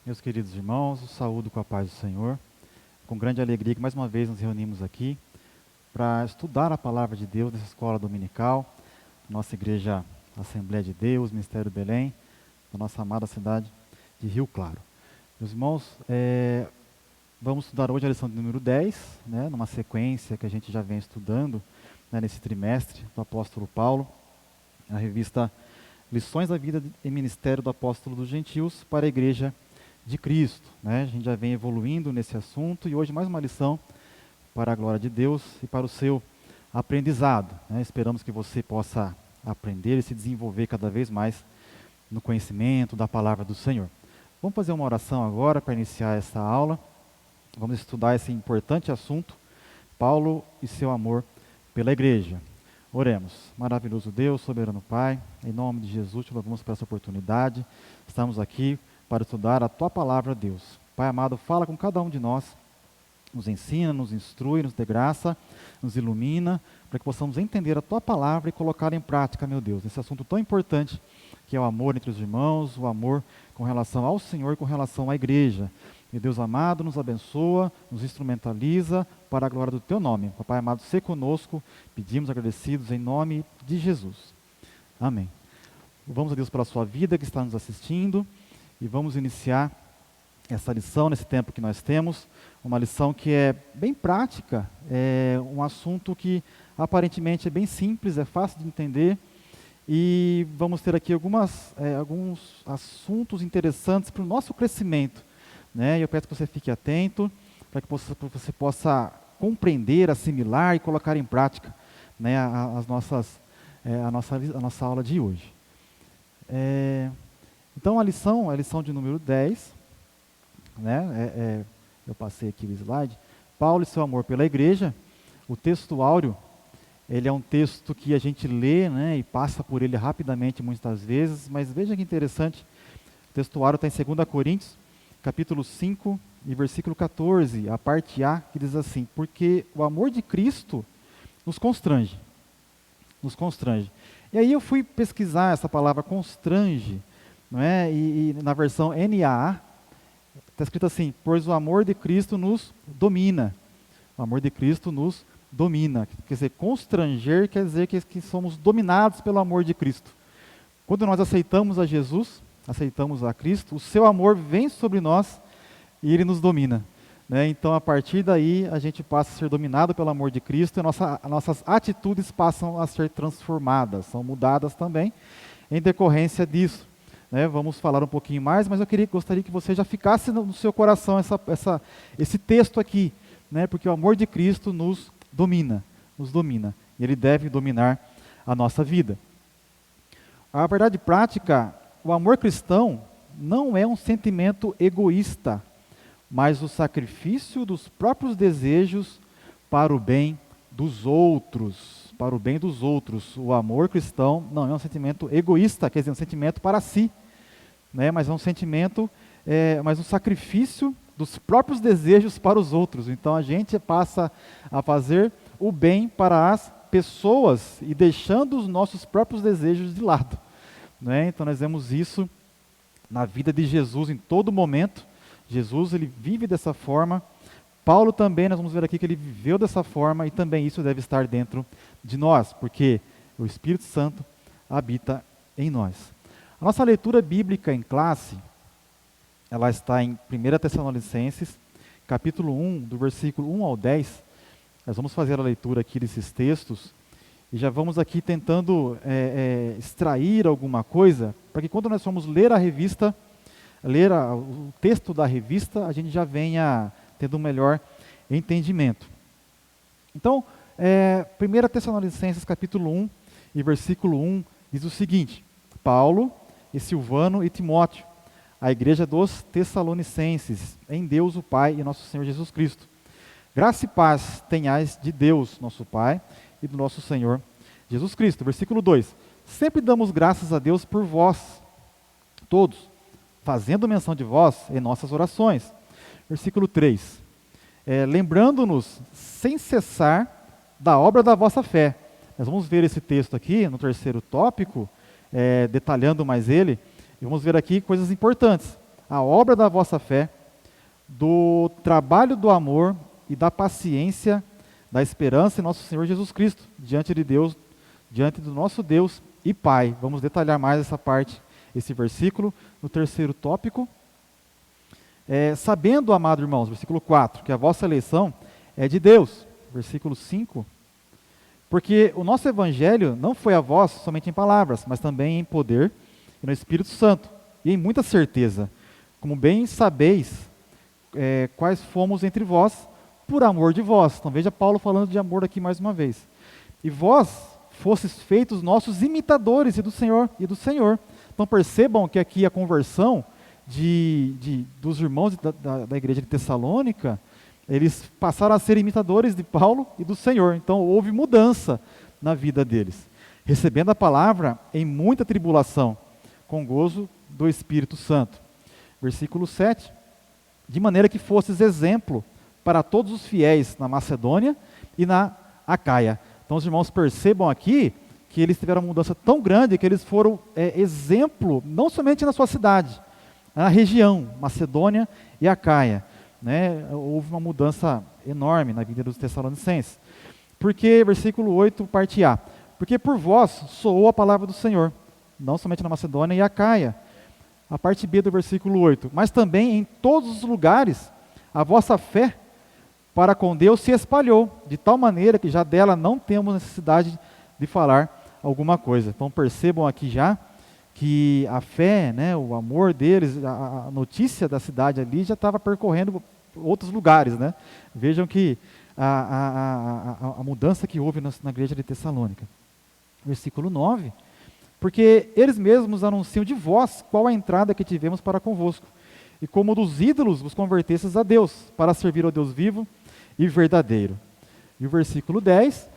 Meus queridos irmãos, os saúdo com a paz do Senhor. Com grande alegria que mais uma vez nos reunimos aqui para estudar a palavra de Deus nessa escola dominical, nossa igreja Assembleia de Deus, Ministério Belém, da nossa amada cidade de Rio Claro. Meus irmãos, vamos estudar hoje a lição de número 10, numa sequência que a gente já vem estudando nesse trimestre do apóstolo Paulo, a revista Lições da Vida e Ministério do Apóstolo dos Gentios para a Igreja de Cristo. A gente já vem evoluindo nesse assunto e hoje mais uma lição para a glória de Deus e para o seu aprendizado. Esperamos que você possa aprender e se desenvolver cada vez mais no conhecimento da palavra do Senhor. Vamos fazer uma oração agora para iniciar essa aula. Vamos estudar esse importante assunto, Paulo e seu amor pela igreja. Oremos. Maravilhoso Deus, soberano Pai, em nome de Jesus te louvamos por essa oportunidade. Estamos aqui para estudar a Tua palavra, Deus. Pai amado, fala com cada um de nós, nos ensina, nos instrui, nos dê graça, nos ilumina, para que possamos entender a Tua palavra e colocá-la em prática, meu Deus, nesse assunto tão importante, que é o amor entre os irmãos, o amor com relação ao Senhor, com relação à igreja. Meu Deus amado, nos abençoa, nos instrumentaliza para a glória do Teu nome. Papai amado, se conosco, pedimos agradecidos em nome de Jesus. Amém. Vamos a Deus pela sua vida que está nos assistindo e vamos iniciar essa lição nesse tempo que nós temos, uma lição que é bem prática, é um assunto que aparentemente é bem simples, é fácil de entender e vamos ter aqui alguns assuntos interessantes para o nosso crescimento. E eu peço que você fique atento para que você possa compreender, assimilar e colocar em prática a nossa aula de hoje. Então a lição de número 10, eu passei aqui o slide, Paulo e seu amor pela igreja. O texto áureo, ele é um texto que a gente lê e passa por ele rapidamente muitas vezes, mas veja que interessante, o texto áureo está em 2 Coríntios, capítulo 5 e versículo 14, a parte A, que diz assim: porque o amor de Cristo nos constrange. E aí eu fui pesquisar essa palavra constrange, e na versão NAA, está escrito assim: pois o amor de Cristo nos domina. O amor de Cristo nos domina. Quer dizer, constranger quer dizer que somos dominados pelo amor de Cristo. Quando nós aceitamos a Jesus, aceitamos a Cristo, o seu amor vem sobre nós e ele nos domina. Então, a partir daí, a gente passa a ser dominado pelo amor de Cristo e nossas atitudes passam a ser transformadas, são mudadas também em decorrência disso. Vamos falar um pouquinho mais, mas eu gostaria que você já ficasse no seu coração esse texto aqui, porque o amor de Cristo nos domina, e ele deve dominar a nossa vida. A verdade prática, o amor cristão não é um sentimento egoísta, mas o sacrifício dos próprios desejos para o bem dos outros. Para o bem dos outros. O amor cristão não é um sentimento egoísta, quer dizer, um sentimento para si, mas é um sentimento, mas um sacrifício dos próprios desejos para os outros. Então a gente passa a fazer o bem para as pessoas e deixando os nossos próprios desejos de lado. Então nós vemos isso na vida de Jesus em todo momento. Jesus, ele vive dessa forma. Paulo também, nós vamos ver aqui que ele viveu dessa forma e também isso deve estar dentro de nós, porque o Espírito Santo habita em nós. A nossa leitura bíblica em classe, ela está em 1 Tessalonicenses, capítulo 1, do versículo 1 ao 10. Nós vamos fazer a leitura aqui desses textos e já vamos aqui tentando extrair alguma coisa, para que quando nós formos ler a revista, o texto da revista, a gente já venha tendo um melhor entendimento. Então, 1 Tessalonicenses capítulo 1 e versículo 1 diz o seguinte: Paulo e Silvano e Timóteo, a igreja dos Tessalonicenses, em Deus o Pai e nosso Senhor Jesus Cristo. Graça e paz tenhais de Deus, nosso Pai, e do nosso Senhor Jesus Cristo. Versículo 2. Sempre damos graças a Deus por vós, todos, fazendo menção de vós em nossas orações. Versículo 3. Lembrando-nos sem cessar da obra da vossa fé. Nós vamos ver esse texto aqui no terceiro tópico, detalhando mais ele, e vamos ver aqui coisas importantes. a obra da vossa fé, do trabalho do amor e da paciência, da esperança em nosso Senhor Jesus Cristo, diante de Deus, diante do nosso Deus e Pai. Vamos detalhar mais essa parte, esse versículo, no terceiro tópico. Sabendo, amado irmãos, versículo 4, que a vossa eleição é de Deus, versículo 5, porque o nosso evangelho não foi a vós somente em palavras, mas também em poder e no Espírito Santo, e em muita certeza, como bem sabeis quais fomos entre vós, por amor de vós. Então veja Paulo falando de amor aqui mais uma vez. E vós fostes feitos nossos imitadores do Senhor. Então percebam que aqui a conversão dos irmãos da igreja de Tessalônica, eles passaram a ser imitadores de Paulo e do Senhor. Então houve mudança na vida deles, recebendo a palavra em muita tribulação, com gozo do Espírito Santo. Versículo 7, de maneira que fostes exemplo para todos os fiéis na Macedônia e na Acaia. Então os irmãos percebam aqui que eles tiveram uma mudança tão grande que eles foram exemplo, não somente na sua cidade, na região, Macedônia e Acaia. Houve uma mudança enorme na vida dos tessalonicenses. Porque, versículo 8, parte A, porque por vós soou a palavra do Senhor, não somente na Macedônia e Acaia. A parte B do versículo 8, mas também em todos os lugares a vossa fé para com Deus se espalhou, de tal maneira que já dela não temos necessidade de falar alguma coisa. Então percebam aqui já que a fé, o amor deles, a notícia da cidade ali já estava percorrendo outros lugares. Vejam que a mudança que houve na igreja de Tessalônica. Versículo 9, porque eles mesmos anunciam de vós qual a entrada que tivemos para convosco, e como dos ídolos vos convertestes a Deus, para servir ao Deus vivo e verdadeiro. E o versículo 10,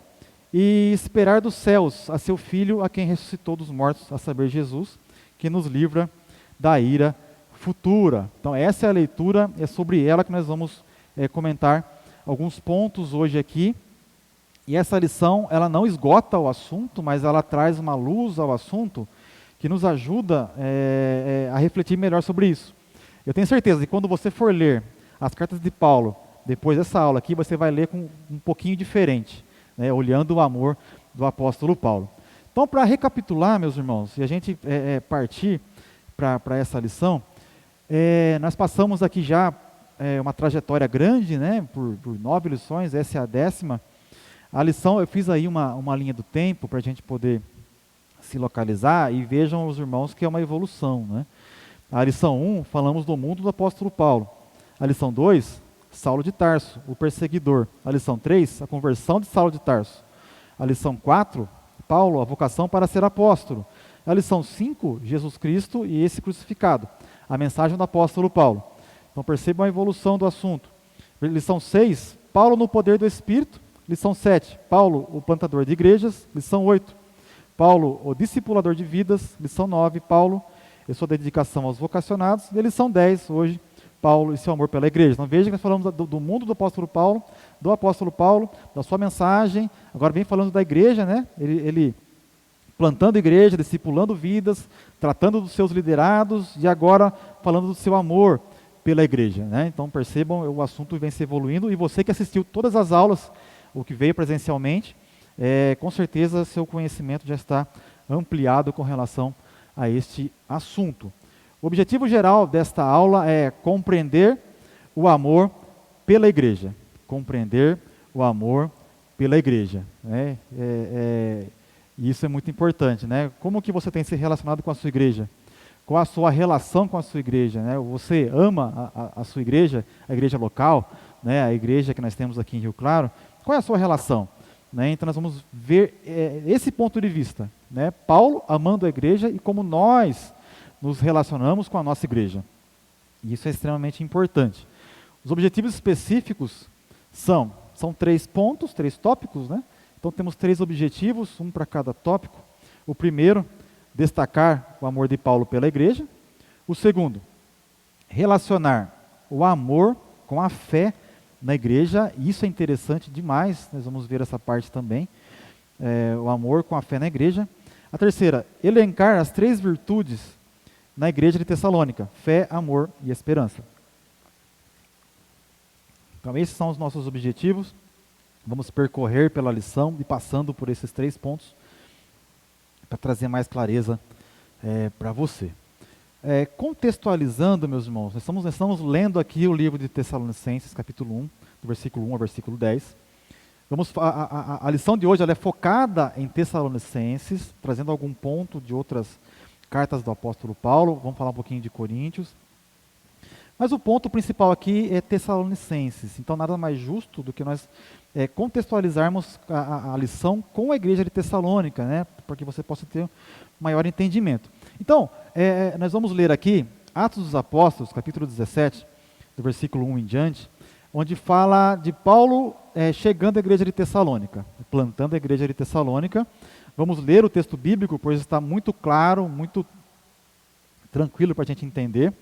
e esperar dos céus a seu Filho, a quem ressuscitou dos mortos, a saber, Jesus, que nos livra da ira futura. Então essa é a leitura, é sobre ela que nós vamos comentar alguns pontos hoje aqui. E essa lição, ela não esgota o assunto, mas ela traz uma luz ao assunto que nos ajuda a refletir melhor sobre isso. Eu tenho certeza que quando você for ler as cartas de Paulo, depois dessa aula aqui, você vai ler com um pouquinho diferente, olhando o amor do apóstolo Paulo. Então, para recapitular, meus irmãos, e a gente partir para essa lição, nós passamos aqui já uma trajetória grande, por 9 lições, essa é a 10ª. A lição, eu fiz aí uma linha do tempo para a gente poder se localizar, e vejam os irmãos que é uma evolução. A lição 1, falamos do mundo do apóstolo Paulo. A lição 2, Saulo de Tarso, o perseguidor. A lição 3, a conversão de Saulo de Tarso. A lição 4, Paulo, a vocação para ser apóstolo. A lição 5, Jesus Cristo e esse crucificado. A mensagem do apóstolo Paulo. Então percebam a evolução do assunto. Lição 6, Paulo no poder do Espírito. Lição 7, Paulo, o plantador de igrejas. Lição 8, Paulo, o discipulador de vidas. Lição 9, Paulo e sua dedicação aos vocacionados. E a lição 10, hoje, Paulo e seu amor pela igreja. Então veja que nós falamos do mundo do apóstolo Paulo, da sua mensagem. Agora vem falando da igreja, ele plantando igreja, discipulando vidas, tratando dos seus liderados, e agora falando do seu amor pela igreja. Então percebam, o assunto vem se evoluindo, e você que assistiu todas as aulas, o que veio presencialmente, com certeza seu conhecimento já está ampliado com relação a este assunto. O objetivo geral desta aula é compreender o amor pela igreja. Compreender o amor pela igreja. E isso é muito importante. Como que você tem se relacionado com a sua igreja? Qual a sua relação com a sua igreja? Você ama a sua igreja, a igreja local, a igreja que nós temos aqui em Rio Claro? Qual é a sua relação? Então nós vamos ver esse ponto de vista. Paulo amando a igreja e como nós nos relacionamos com a nossa igreja. E isso é extremamente importante. Os objetivos específicos são 3 pontos, 3 tópicos. Então temos 3 objetivos, um para cada tópico. O primeiro, destacar o amor de Paulo pela igreja. O segundo, relacionar o amor com a fé na igreja. Isso é interessante demais, nós vamos ver essa parte também. O amor com a fé na igreja. A terceira, elencar as 3 virtudes na igreja de Tessalônica: fé, amor e esperança. Então esses são os nossos objetivos. Vamos percorrer pela lição e passando por esses 3 pontos para trazer mais clareza para você. Contextualizando, meus irmãos, nós estamos lendo aqui o livro de Tessalonicenses, capítulo 1, do versículo 1 ao versículo 10. A lição de hoje ela é focada em Tessalonicenses, trazendo algum ponto de outras cartas do apóstolo Paulo. Vamos falar um pouquinho de Coríntios. Mas o ponto principal aqui é Tessalonicenses. Então, nada mais justo do que nós contextualizarmos a lição com a igreja de Tessalônica, né, para que você possa ter maior entendimento. Então, nós vamos ler aqui Atos dos Apóstolos, capítulo 17, do versículo 1 em diante, onde fala de Paulo chegando à igreja de Tessalônica, plantando a igreja de Tessalônica. Vamos ler o texto bíblico, pois está muito claro, muito tranquilo para a gente entender.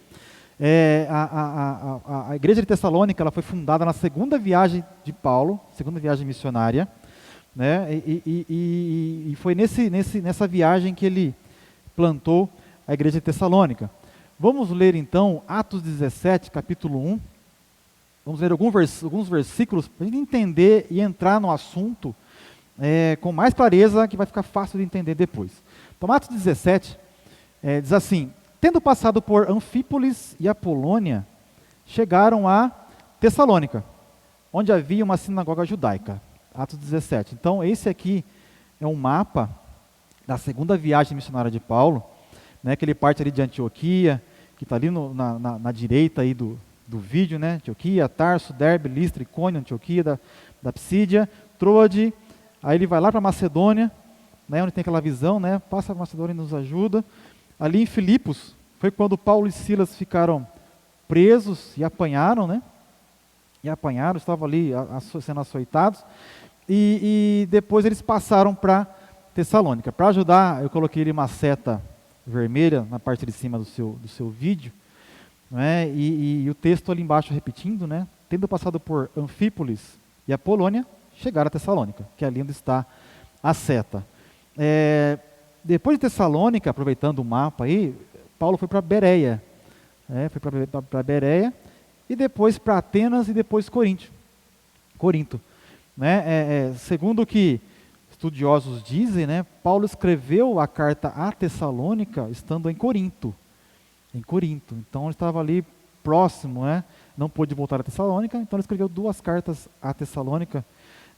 A igreja de Tessalônica ela foi fundada na segunda viagem de Paulo, segunda viagem missionária, né? E foi nessa viagem que ele plantou a igreja de Tessalônica. Vamos ler então Atos 17, capítulo 1. Vamos ler alguns versículos para a gente entender e entrar no assunto com mais clareza, que vai ficar fácil de entender depois. Então, Atos 17 diz assim: tendo passado por Anfípolis e Apolônia, chegaram a Tessalônica, onde havia uma sinagoga judaica. Atos 17. Então, esse aqui é um mapa da segunda viagem missionária de Paulo, né, que ele parte ali de Antioquia, que está ali na direita aí do vídeo, né? Antioquia, Tarso, Derbe, Listra, Icônio, Antioquia, da Psídia, Troade. Aí ele vai lá para Macedônia, né, onde tem aquela visão, né? Passa a Macedônia e nos ajuda. Ali em Filipos, foi quando Paulo e Silas ficaram presos e apanharam, né? E apanharam, estavam ali sendo açoitados. E depois eles passaram para Tessalônica. Para ajudar, eu coloquei ali uma seta vermelha na parte de cima do seu vídeo, né? E o texto ali embaixo repetindo, né? Tendo passado por Anfípolis e Apolônia, chegaram a Tessalônica, que é ali onde está a seta. Depois de Tessalônica, aproveitando o mapa aí, Paulo foi para Bereia, foi para Bereia, e depois para Atenas e depois Corinto. Né? Segundo o que estudiosos dizem, né, Paulo escreveu a carta a Tessalônica estando em Corinto. Então ele estava ali próximo, né? Não pôde voltar a Tessalônica, então ele escreveu 2 cartas a Tessalônica.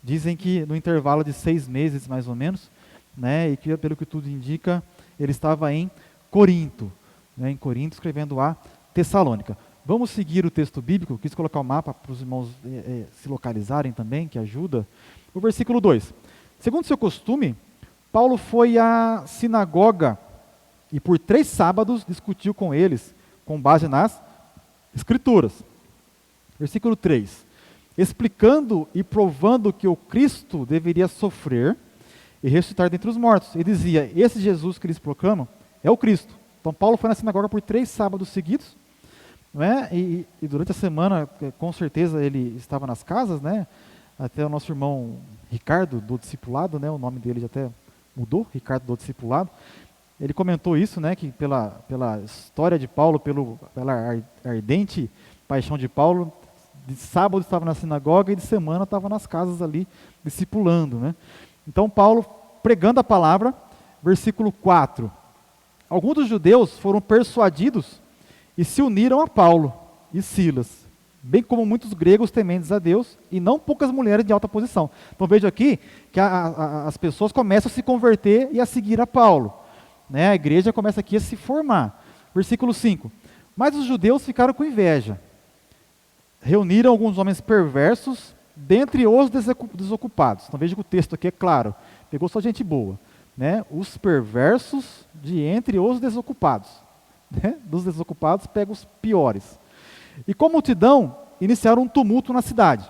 Dizem que no intervalo de 6 meses, mais ou menos, né, e que, pelo que tudo indica, ele estava em Corinto, né, escrevendo a Tessalônica. Vamos seguir o texto bíblico, quis colocar o mapa para os irmãos se localizarem também, que ajuda. O versículo 2. Segundo seu costume, Paulo foi à sinagoga e por 3 sábados discutiu com eles, com base nas Escrituras. Versículo 3. Explicando e provando que o Cristo deveria sofrer e ressuscitar dentre os mortos. Ele dizia: esse Jesus que eles proclamam é o Cristo. Então Paulo foi na sinagoga por 3 sábados seguidos, né? E durante a semana, com certeza, ele estava nas casas, né? Até o nosso irmão Ricardo, do discipulado, né? O nome dele já até mudou, Ricardo do discipulado. Ele comentou isso, né? Que pela história de Paulo, pela ardente paixão de Paulo, de sábado estava na sinagoga e de semana estava nas casas ali, discipulando, né? Então Paulo, pregando a palavra, versículo 4. Alguns dos judeus foram persuadidos e se uniram a Paulo e Silas, bem como muitos gregos tementes a Deus, e não poucas mulheres de alta posição. Então veja aqui que as pessoas começam a se converter e a seguir a Paulo, né? A igreja começa aqui a se formar. Versículo 5. Mas os judeus ficaram com inveja. Reuniram alguns homens perversos dentre os desocupados. Então veja que o texto aqui é claro, pegou só gente boa, né? Os perversos de entre os desocupados, né? Dos desocupados pega os piores. E com a multidão iniciaram um tumulto na cidade.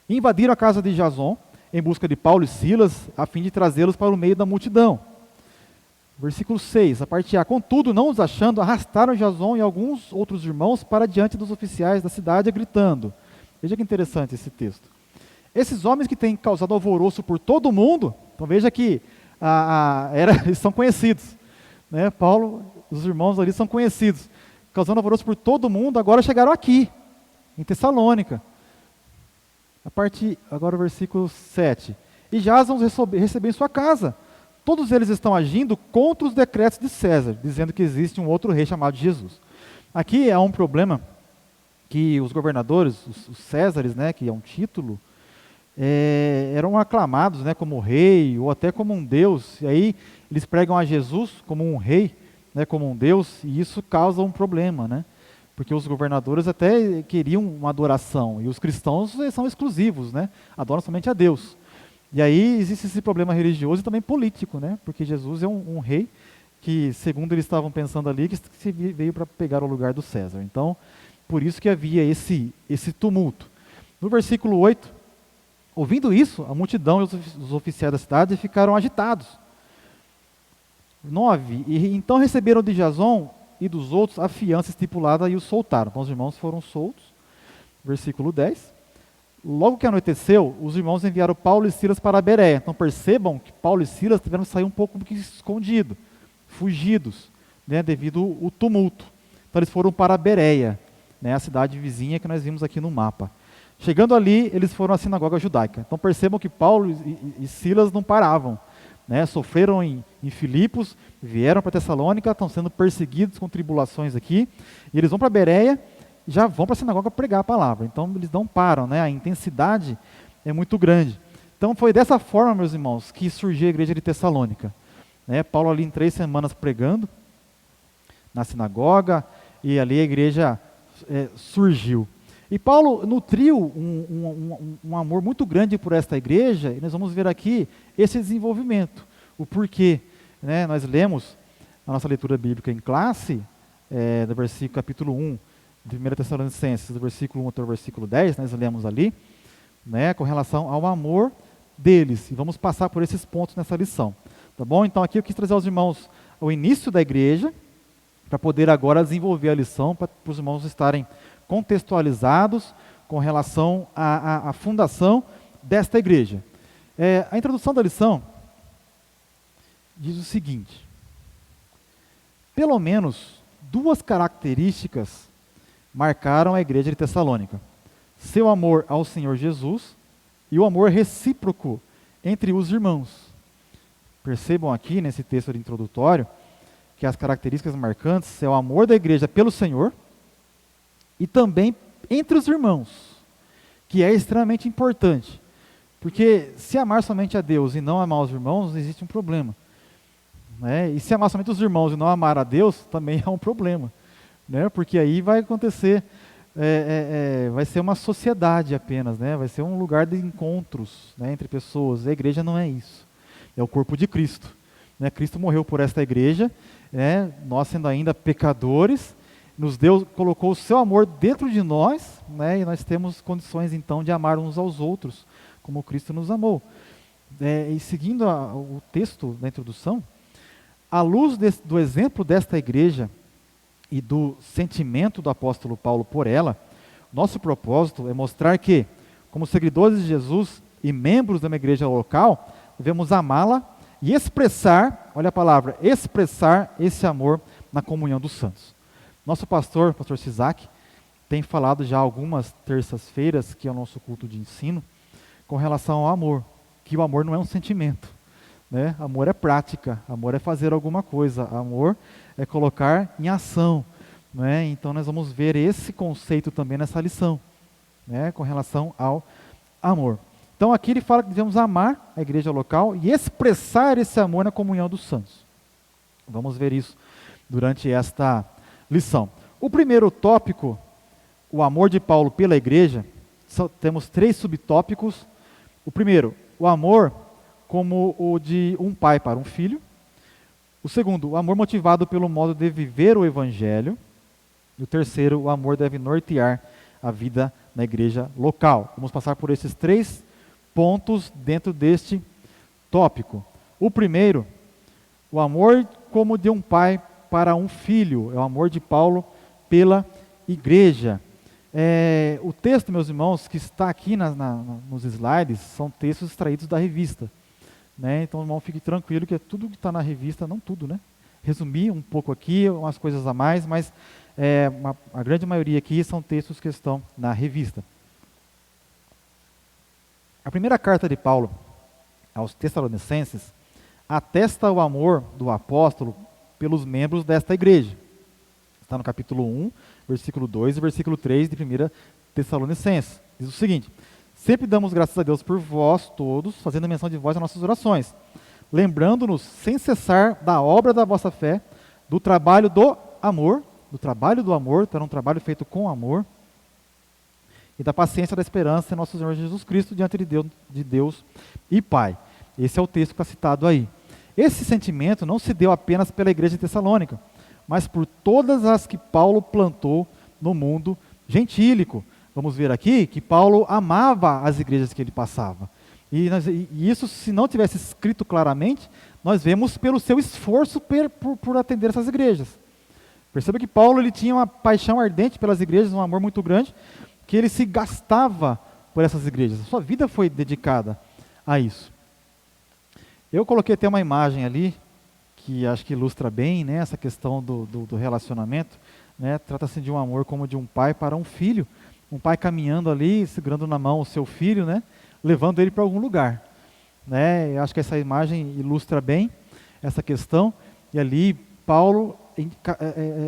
Invadiram a casa de Jason em busca de Paulo e Silas, a fim de trazê-los para o meio da multidão. Versículo 6, a parte A. Contudo, não os achando, arrastaram Jason e alguns outros irmãos para diante dos oficiais da cidade, gritando. Veja que interessante esse texto. Esses homens que têm causado alvoroço por todo o mundo, então veja que eles são conhecidos, né? Paulo, os irmãos ali são conhecidos, causando alvoroço por todo mundo, agora chegaram aqui, em Tessalônica. Agora o versículo 7. E Jason recebeu em sua casa. Todos eles estão agindo contra os decretos de César, dizendo que existe um outro rei chamado Jesus. Aqui há um problema que os governadores, os Césares, né, que é um título, eram aclamados, né, como rei ou até como um deus. E aí eles pregam a Jesus como um rei, né, como um deus, e isso causa um problema, né? Porque os governadores até queriam uma adoração, e os cristãos são exclusivos, né? Adoram somente a Deus. E aí existe esse problema religioso e também político, né? Porque Jesus é um rei que, segundo eles estavam pensando ali, que veio para pegar o lugar do César. Então, por isso que havia esse tumulto. No versículo 8, ouvindo isso, a multidão e os oficiais da cidade ficaram agitados. 9, e então receberam de Jason e dos outros a fiança estipulada e os soltaram. Então os irmãos foram soltos. Versículo 10. Logo que anoiteceu, os irmãos enviaram Paulo e Silas para a Bereia. Então percebam que Paulo e Silas tiveram que sair um pouco escondidos, fugidos, né, devido ao tumulto. Então eles foram para a Bereia, né, a cidade vizinha que nós vimos aqui no mapa. Chegando ali, eles foram à sinagoga judaica. Então percebam que Paulo e Silas não paravam, né, sofreram em Filipos, vieram para Tessalônica, estão sendo perseguidos com tribulações aqui, e eles vão para Bereia, já vão para a sinagoga pregar a palavra. Então eles não param, né? A intensidade é muito grande. Então foi dessa forma, meus irmãos, que surgiu a igreja de Tessalônica, né? Paulo ali em 3 semanas pregando na sinagoga, e ali a igreja surgiu. E Paulo nutriu um amor muito grande por esta igreja, e nós vamos ver aqui esse desenvolvimento, o porquê, né? Nós lemos a nossa leitura bíblica em classe, do versículo capítulo 1, de 1 Tessalonicenses, do versículo 1 até o versículo 10, nós lemos ali, né, com relação ao amor deles, e vamos passar por esses pontos nessa lição, tá bom? Então aqui eu quis trazer aos irmãos o início da igreja, para poder agora desenvolver a lição, para os irmãos estarem contextualizados com relação à fundação desta igreja. A introdução da lição diz o seguinte: pelo menos 2 características marcaram a igreja de Tessalônica: seu amor ao Senhor Jesus e o amor recíproco entre os irmãos. Percebam aqui nesse texto introdutório que as características marcantes é o amor da igreja pelo Senhor e também entre os irmãos, que é extremamente importante, porque se amar somente a Deus e não amar os irmãos, existe um problema, né? E se amar somente os irmãos e não amar a Deus, também é um problema, né? Porque aí vai acontecer, vai ser uma sociedade apenas, né? Vai ser um lugar de encontros, né, entre pessoas. A igreja não é isso, é o corpo de Cristo, né? Cristo morreu por esta igreja, né? Nós sendo ainda pecadores, colocou o seu amor dentro de nós, né? E nós temos condições então de amar uns aos outros, como Cristo nos amou. E seguindo o texto da introdução, à luz do exemplo desta igreja e do sentimento do apóstolo Paulo por ela, nosso propósito é mostrar que, como seguidores de Jesus e membros de uma igreja local, devemos amá-la e expressar, olha a palavra, expressar esse amor na comunhão dos santos. Nosso pastor Sisak, tem falado já algumas terças-feiras, que é o nosso culto de ensino, com relação ao amor, que o amor não é um sentimento, né? Amor é prática, amor é fazer alguma coisa, amor é colocar em ação, né? Então nós vamos ver esse conceito também nessa lição, né, com relação ao amor. Então aqui ele fala que devemos amar a igreja local e expressar esse amor na comunhão dos santos. Vamos ver isso durante esta lição. O primeiro tópico, o amor de Paulo pela igreja, temos 3 subtópicos. O primeiro, o amor como o de um pai para um filho. O segundo, o amor motivado pelo modo de viver o evangelho. E o terceiro, o amor deve nortear a vida na igreja local. Vamos passar por esses 3 pontos dentro deste tópico. O primeiro, o amor como de um pai para um filho, é o amor de Paulo pela igreja. O texto, meus irmãos, que está aqui nos slides, são textos extraídos da revista, né? Então, irmão, fique tranquilo que é tudo que está na revista, não tudo, né? resumi um pouco aqui, umas coisas a mais, mas a grande maioria aqui são textos que estão na revista. A primeira carta de Paulo aos Tessalonicenses atesta o amor do apóstolo pelos membros desta igreja. Está no capítulo 1, versículo 2 e versículo 3 de 1 Tessalonicenses. Diz o seguinte: sempre damos graças a Deus por vós todos, fazendo menção de vós nas nossas orações, lembrando-nos sem cessar da obra da vossa fé, do trabalho do amor, então um trabalho feito com amor, e da paciência da esperança em nosso Senhor Jesus Cristo diante de Deus e Pai. Esse é o texto que está citado aí. Esse sentimento não se deu apenas pela igreja de Tessalônica, mas por todas as que Paulo plantou no mundo gentílico. Vamos ver aqui que Paulo amava as igrejas que ele passava. E isso, se não tivesse escrito claramente, nós vemos pelo seu esforço por atender essas igrejas. Perceba que Paulo ele tinha uma paixão ardente pelas igrejas, um amor muito grande, que ele se gastava por essas igrejas. A sua vida foi dedicada a isso. Eu coloquei até uma imagem ali, que acho que ilustra bem, né, essa questão do relacionamento. Né? Trata-se de um amor como de um pai para um filho. Um pai caminhando ali, segurando na mão o seu filho, né, levando ele para algum lugar. Né? Eu acho que essa imagem ilustra bem essa questão. E ali, Paulo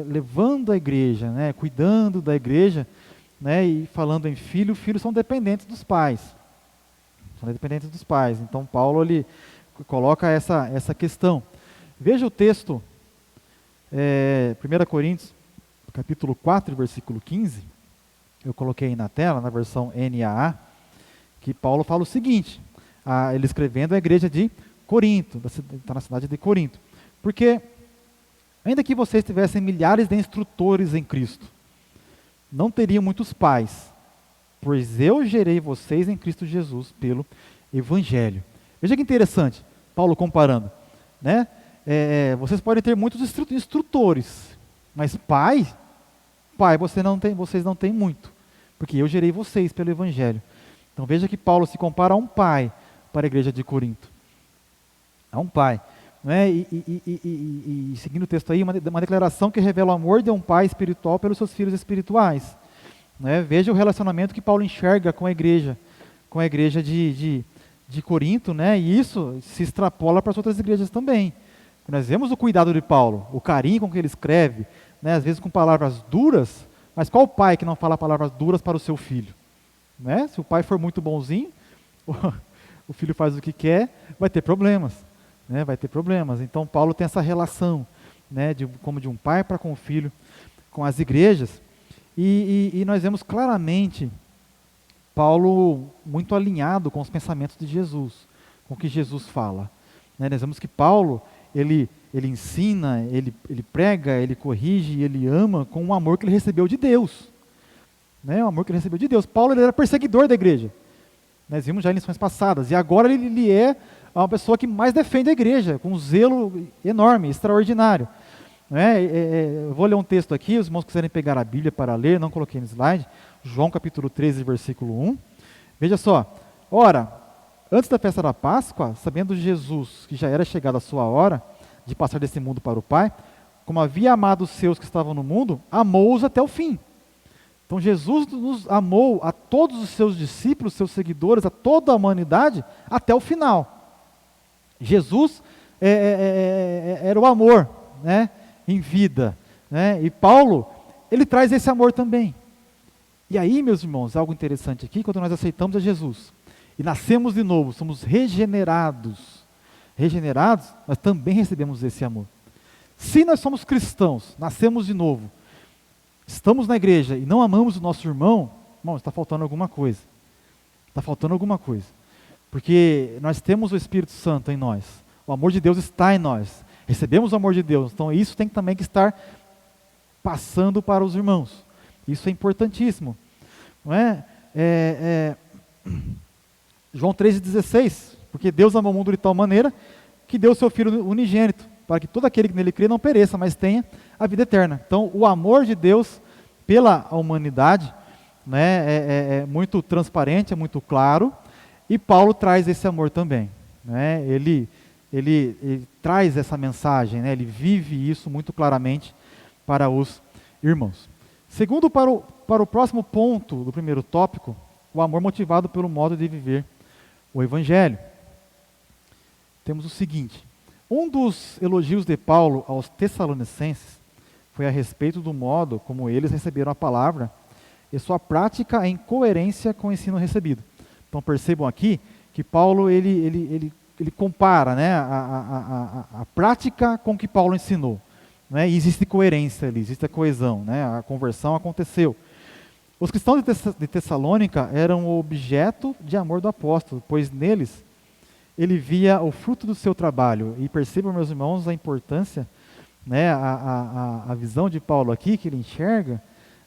levando a igreja, né, cuidando da igreja, né, e falando em filho, filhos são dependentes dos pais. São dependentes dos pais. Então, Paulo ele coloca essa questão. Veja o texto, 1 Coríntios, capítulo 4, versículo 15. Eu coloquei aí na tela, na versão NAA, que Paulo fala o seguinte, ele escrevendo a igreja de Corinto, está na cidade de Corinto. Porque, ainda que vocês tivessem milhares de instrutores em Cristo, não teriam muitos pais, pois eu gerei vocês em Cristo Jesus pelo Evangelho. Veja que interessante, Paulo comparando, né? Vocês podem ter muitos instrutores, mas pai vocês não têm muito, porque eu gerei vocês pelo Evangelho. Então veja que Paulo se compara a um pai para a igreja de Corinto, a um pai. Né? E seguindo o texto aí, uma declaração que revela o amor de um pai espiritual pelos seus filhos espirituais. Né? Veja o relacionamento que Paulo enxerga com a igreja de Corinto, né? E isso se extrapola para as outras igrejas também. Nós vemos o cuidado de Paulo, o carinho com que ele escreve, né? Às vezes com palavras duras, mas qual pai que não fala palavras duras para o seu filho? Né? Se o pai for muito bonzinho, o filho faz o que quer, vai ter problemas. Né? Vai ter problemas. Então Paulo tem essa relação, né? Como de um pai para com o filho, com as igrejas. E nós vemos claramente Paulo muito alinhado com os pensamentos de Jesus, com o que Jesus fala. Né? Nós vemos que Paulo, ele ensina, ele prega, ele corrige, ele ama com o amor que ele recebeu de Deus. Né? O amor que ele recebeu de Deus. Paulo ele era perseguidor da igreja. Nós vimos já em lições passadas. E agora ele é uma pessoa que mais defende a igreja, com um zelo enorme, extraordinário. Né? Eu vou ler um texto aqui, os irmãos quiserem pegar a Bíblia para ler, não coloquei no slide, João capítulo 13, versículo 1. Veja só, ora, antes da festa da Páscoa, sabendo Jesus que já era chegada a sua hora de passar desse mundo para o Pai, como havia amado os seus que estavam no mundo, amou-os até o fim. Então Jesus nos amou a todos os seus discípulos, seus seguidores, a toda a humanidade, até o final. Jesus era o amor, né, em vida. Né? E Paulo, ele traz esse amor também. E aí, meus irmãos, algo interessante aqui, quando nós aceitamos a Jesus e nascemos de novo, somos regenerados, nós também recebemos esse amor. Se nós somos cristãos, nascemos de novo, estamos na igreja e não amamos o nosso irmão, está faltando alguma coisa. Está faltando alguma coisa. Porque nós temos o Espírito Santo em nós, o amor de Deus está em nós, recebemos o amor de Deus, então isso tem também que estar passando para os irmãos. Isso é importantíssimo. Não é? João 3,16, porque Deus amou o mundo de tal maneira que deu o seu Filho unigênito, para que todo aquele que nele crê não pereça, mas tenha a vida eterna. Então, o amor de Deus pela humanidade, né, é muito transparente, é muito claro, e Paulo traz esse amor também. Né? Ele ele traz essa mensagem, né? Ele vive isso muito claramente para os irmãos. Segundo, para o próximo ponto do primeiro tópico, o amor motivado pelo modo de viver o Evangelho. Temos o seguinte: um dos elogios de Paulo aos Tessalonicenses foi a respeito do modo como eles receberam a palavra e sua prática em coerência com o ensino recebido. Então percebam aqui que Paulo ele compara, né, a prática com que Paulo ensinou. Né, e existe coerência ali, existe a coesão, né, a conversão aconteceu. Os cristãos de Tessalônica eram o objeto de amor do apóstolo, pois neles ele via o fruto do seu trabalho. E percebam, meus irmãos, a importância, né, a visão de Paulo aqui, que ele enxerga,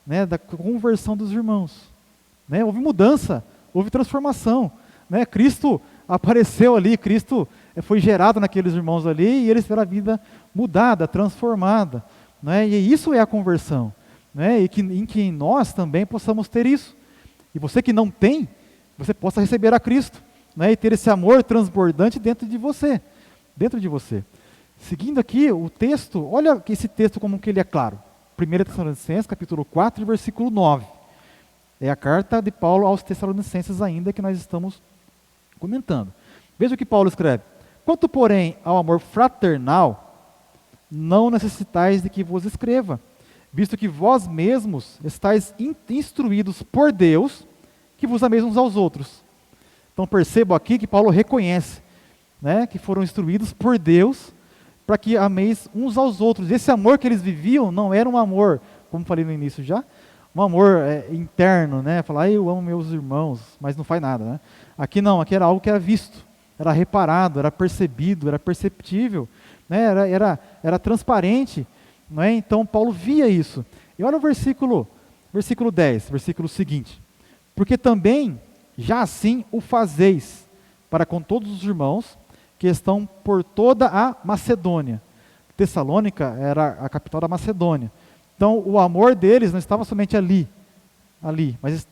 né, da conversão dos irmãos. Né, houve mudança, houve transformação. Né, Cristo apareceu ali, Cristo foi gerado naqueles irmãos ali e eles tiveram a vida mudada, transformada. Né, e isso é a conversão. Né, e em que nós também possamos ter isso. E você que não tem, você possa receber a Cristo. Né, e ter esse amor transbordante dentro de você. Dentro de você. Seguindo aqui o texto, olha esse texto como que ele é claro. 1 Tessalonicenses, capítulo 4, versículo 9. É a carta de Paulo aos Tessalonicenses ainda que nós estamos comentando. Veja o que Paulo escreve. Quanto, porém, ao amor fraternal, não necessitais de que vos escreva, visto que vós mesmos estáis instruídos por Deus, que vos ameis uns aos outros. Então percebo aqui que Paulo reconhece, né, que foram instruídos por Deus para que ameis uns aos outros. Esse amor que eles viviam não era um amor, como falei no início já, um amor interno, né? Falar, eu amo meus irmãos, mas não faz nada, né? Aqui não, aqui era algo que era visto, era reparado, era percebido, era perceptível, né? Era transparente, não é? Então Paulo via isso. E olha o versículo 10, versículo seguinte. Porque também já assim o fazeis para com todos os irmãos que estão por toda a Macedônia. Tessalônica era a capital da Macedônia. Então o amor deles não estava somente ali, mas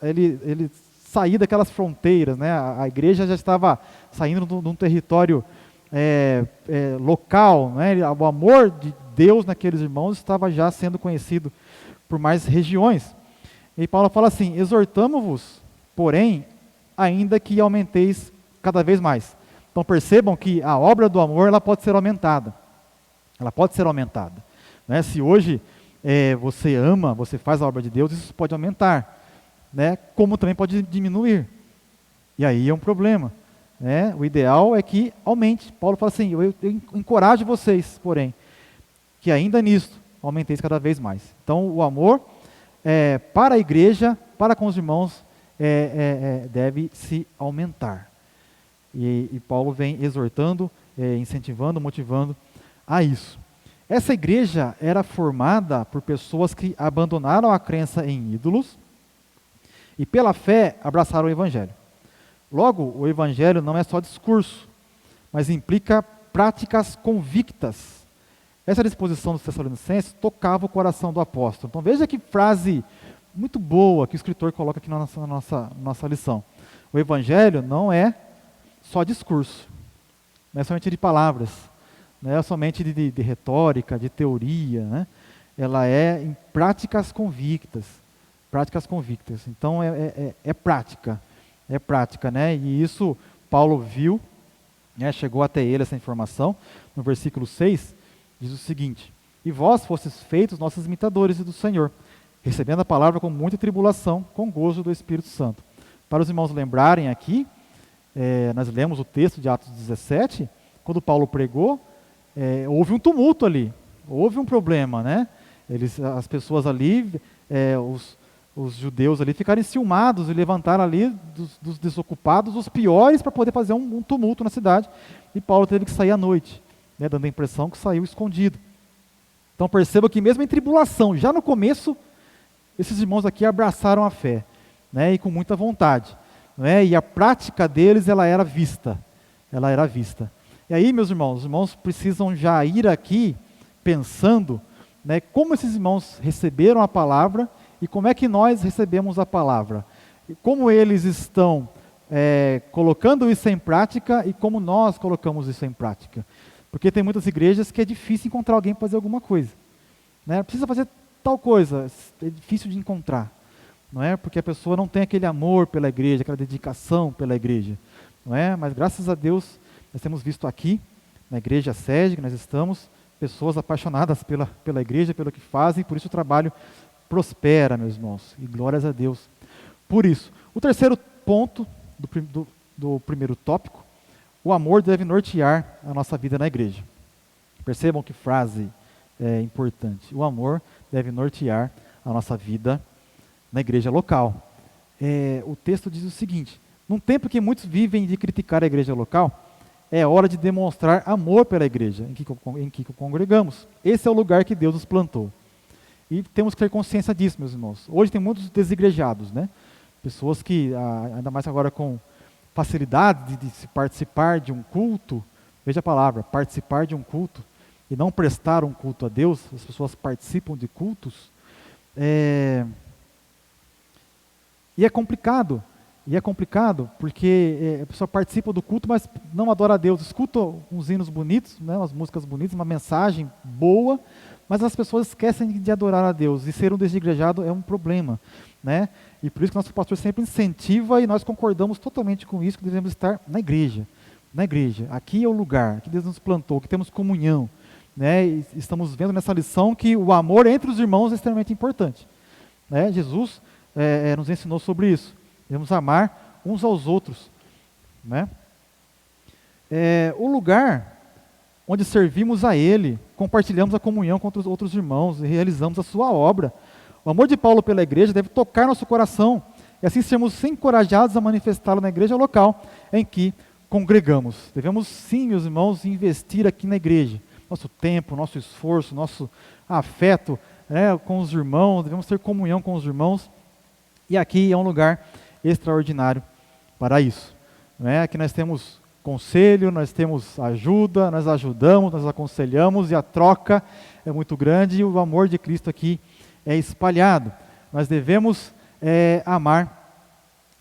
ele saía daquelas fronteiras, né? A igreja já estava saindo de um território local, né? O amor de Deus naqueles irmãos estava já sendo conhecido por mais regiões. E Paulo fala assim: exortamo-vos, porém, ainda que aumenteis cada vez mais. Então percebam que a obra do amor ela pode ser aumentada. Ela pode ser aumentada. Né? Se hoje você ama, você faz a obra de Deus, isso pode aumentar. Né? Como também pode diminuir. E aí é um problema. Né? O ideal é que aumente. Paulo fala assim: eu encorajo vocês, porém, que ainda nisto aumenteis cada vez mais. Então o amor para a igreja, para com os irmãos, deve se aumentar. E Paulo vem exortando, incentivando, motivando a isso. Essa igreja era formada por pessoas que abandonaram a crença em ídolos e pela fé abraçaram o Evangelho. Logo, o Evangelho não é só discurso, mas implica práticas convictas. Essa disposição dos Tessalonicenses tocava o coração do apóstolo. Então veja que frase muito boa que o escritor coloca aqui na nossa lição. O Evangelho não é só discurso, não é somente de palavras, não é somente de retórica, de teoria, né? Ela é em práticas convictas. Práticas convictas. Então é prática, né? E isso Paulo viu, né? Chegou até ele essa informação. No versículo 6, diz o seguinte: e vós fostes feitos nossos imitadores do Senhor, recebendo a palavra com muita tribulação, com gozo do Espírito Santo. Para os irmãos lembrarem aqui, nós lemos o texto de Atos 17, quando Paulo pregou, houve um tumulto ali, houve um problema, né? As pessoas ali, os judeus ali ficaram enciumados e levantaram ali dos desocupados os piores para poder fazer um tumulto na cidade, e Paulo teve que sair à noite, né, dando a impressão que saiu escondido. Então perceba que mesmo em tribulação, já no começo, esses irmãos aqui abraçaram a fé, né, e com muita vontade, né, e a prática deles ela era vista. E aí, meus irmãos, os irmãos precisam já ir aqui pensando, né, como esses irmãos receberam a palavra e como é que nós recebemos a palavra. E como eles estão colocando isso em prática e como nós colocamos isso em prática. Porque tem muitas igrejas que é difícil encontrar alguém para fazer alguma coisa. Né? Precisa fazer tal coisa, é difícil de encontrar. Não é? Porque a pessoa não tem aquele amor pela igreja, aquela dedicação pela igreja. Não é? Mas graças a Deus, nós temos visto aqui, na igreja sede que nós estamos, pessoas apaixonadas pela igreja, pelo que fazem, por isso o trabalho prospera, meus irmãos. E glórias a Deus por isso. O terceiro ponto do primeiro tópico, o amor deve nortear a nossa vida na igreja. Percebam que frase importante. O amor deve nortear a nossa vida na igreja local. O texto diz o seguinte: num tempo que muitos vivem de criticar a igreja local, é hora de demonstrar amor pela igreja em que congregamos. Esse é o lugar que Deus nos plantou. E temos que ter consciência disso, meus irmãos. Hoje tem muitos desigrejados, né? Pessoas que, ainda mais agora com facilidade de se participar de um culto, veja a palavra, participar de um culto, e não prestar um culto a Deus, as pessoas participam de cultos, e é complicado porque a pessoa participa do culto, mas não adora a Deus, escuta uns hinos bonitos, né, umas músicas bonitas, uma mensagem boa, mas as pessoas esquecem de adorar a Deus, e ser um desigrejado é um problema, né? E por isso que nosso pastor sempre incentiva, e nós concordamos totalmente com isso, que devemos estar na igreja. Aqui é o lugar que Deus nos plantou, que temos comunhão, né? E estamos vendo nessa lição que o amor entre os irmãos é extremamente importante, né? Jesus nos ensinou sobre isso. Devemos amar uns aos outros, né? O lugar onde servimos a Ele, compartilhamos a comunhão com os outros irmãos e realizamos a sua obra. O amor de Paulo pela igreja deve tocar nosso coração, e assim sermos encorajados a manifestá-lo na igreja local em que congregamos. Devemos sim, meus irmãos, investir aqui na igreja. Nosso tempo, nosso esforço, nosso afeto, né, com os irmãos, devemos ter comunhão com os irmãos, e aqui é um lugar extraordinário para isso. Né? Aqui nós temos conselho, nós temos ajuda, nós ajudamos, nós aconselhamos, e a troca é muito grande, e o amor de Cristo aqui é espalhado. Nós devemos amar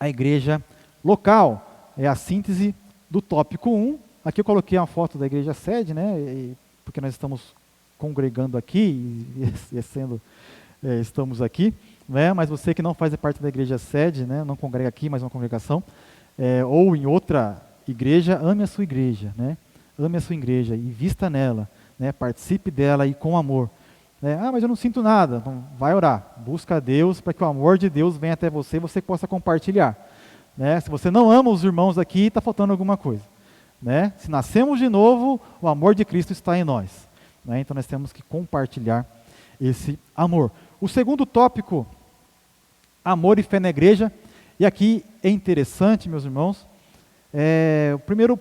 a igreja local. É a síntese do tópico 1. Aqui eu coloquei uma foto da igreja sede, né, porque nós estamos congregando aqui, estamos aqui, né, mas você que não faz parte da igreja sede, né, não congrega aqui, mas uma congregação, ou em outra igreja, ame a sua igreja, né, ame a sua igreja e vista nela, né, participe dela e com amor. Mas eu não sinto nada. Então, vai orar, busca a Deus para que o amor de Deus venha até você e você possa compartilhar. Né? Se você não ama os irmãos aqui, está faltando alguma coisa. Né? Se nascemos de novo, o amor de Cristo está em nós. Né? Então nós temos que compartilhar esse amor. O segundo tópico, amor e fé na igreja. E aqui é interessante, meus irmãos, o primeiro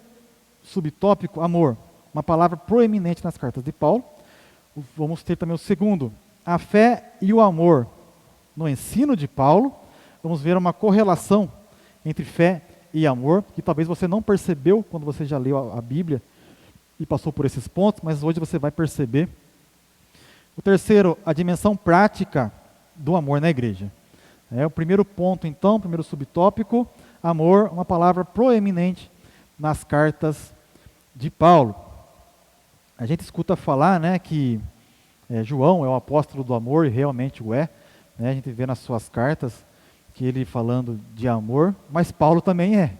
subtópico, amor, uma palavra proeminente nas cartas de Paulo. Vamos ter também o segundo, a fé e o amor. No ensino de Paulo, vamos ver uma correlação entre fé e amor, que talvez você não percebeu quando você já leu a Bíblia e passou por esses pontos, mas hoje você vai perceber. O terceiro, a dimensão prática do amor na igreja. O primeiro ponto, então, o primeiro subtópico, amor, uma palavra proeminente nas cartas de Paulo. A gente escuta falar, né, que João é o apóstolo do amor, e realmente o é. Né, a gente vê nas suas cartas que ele falando de amor, mas Paulo também é.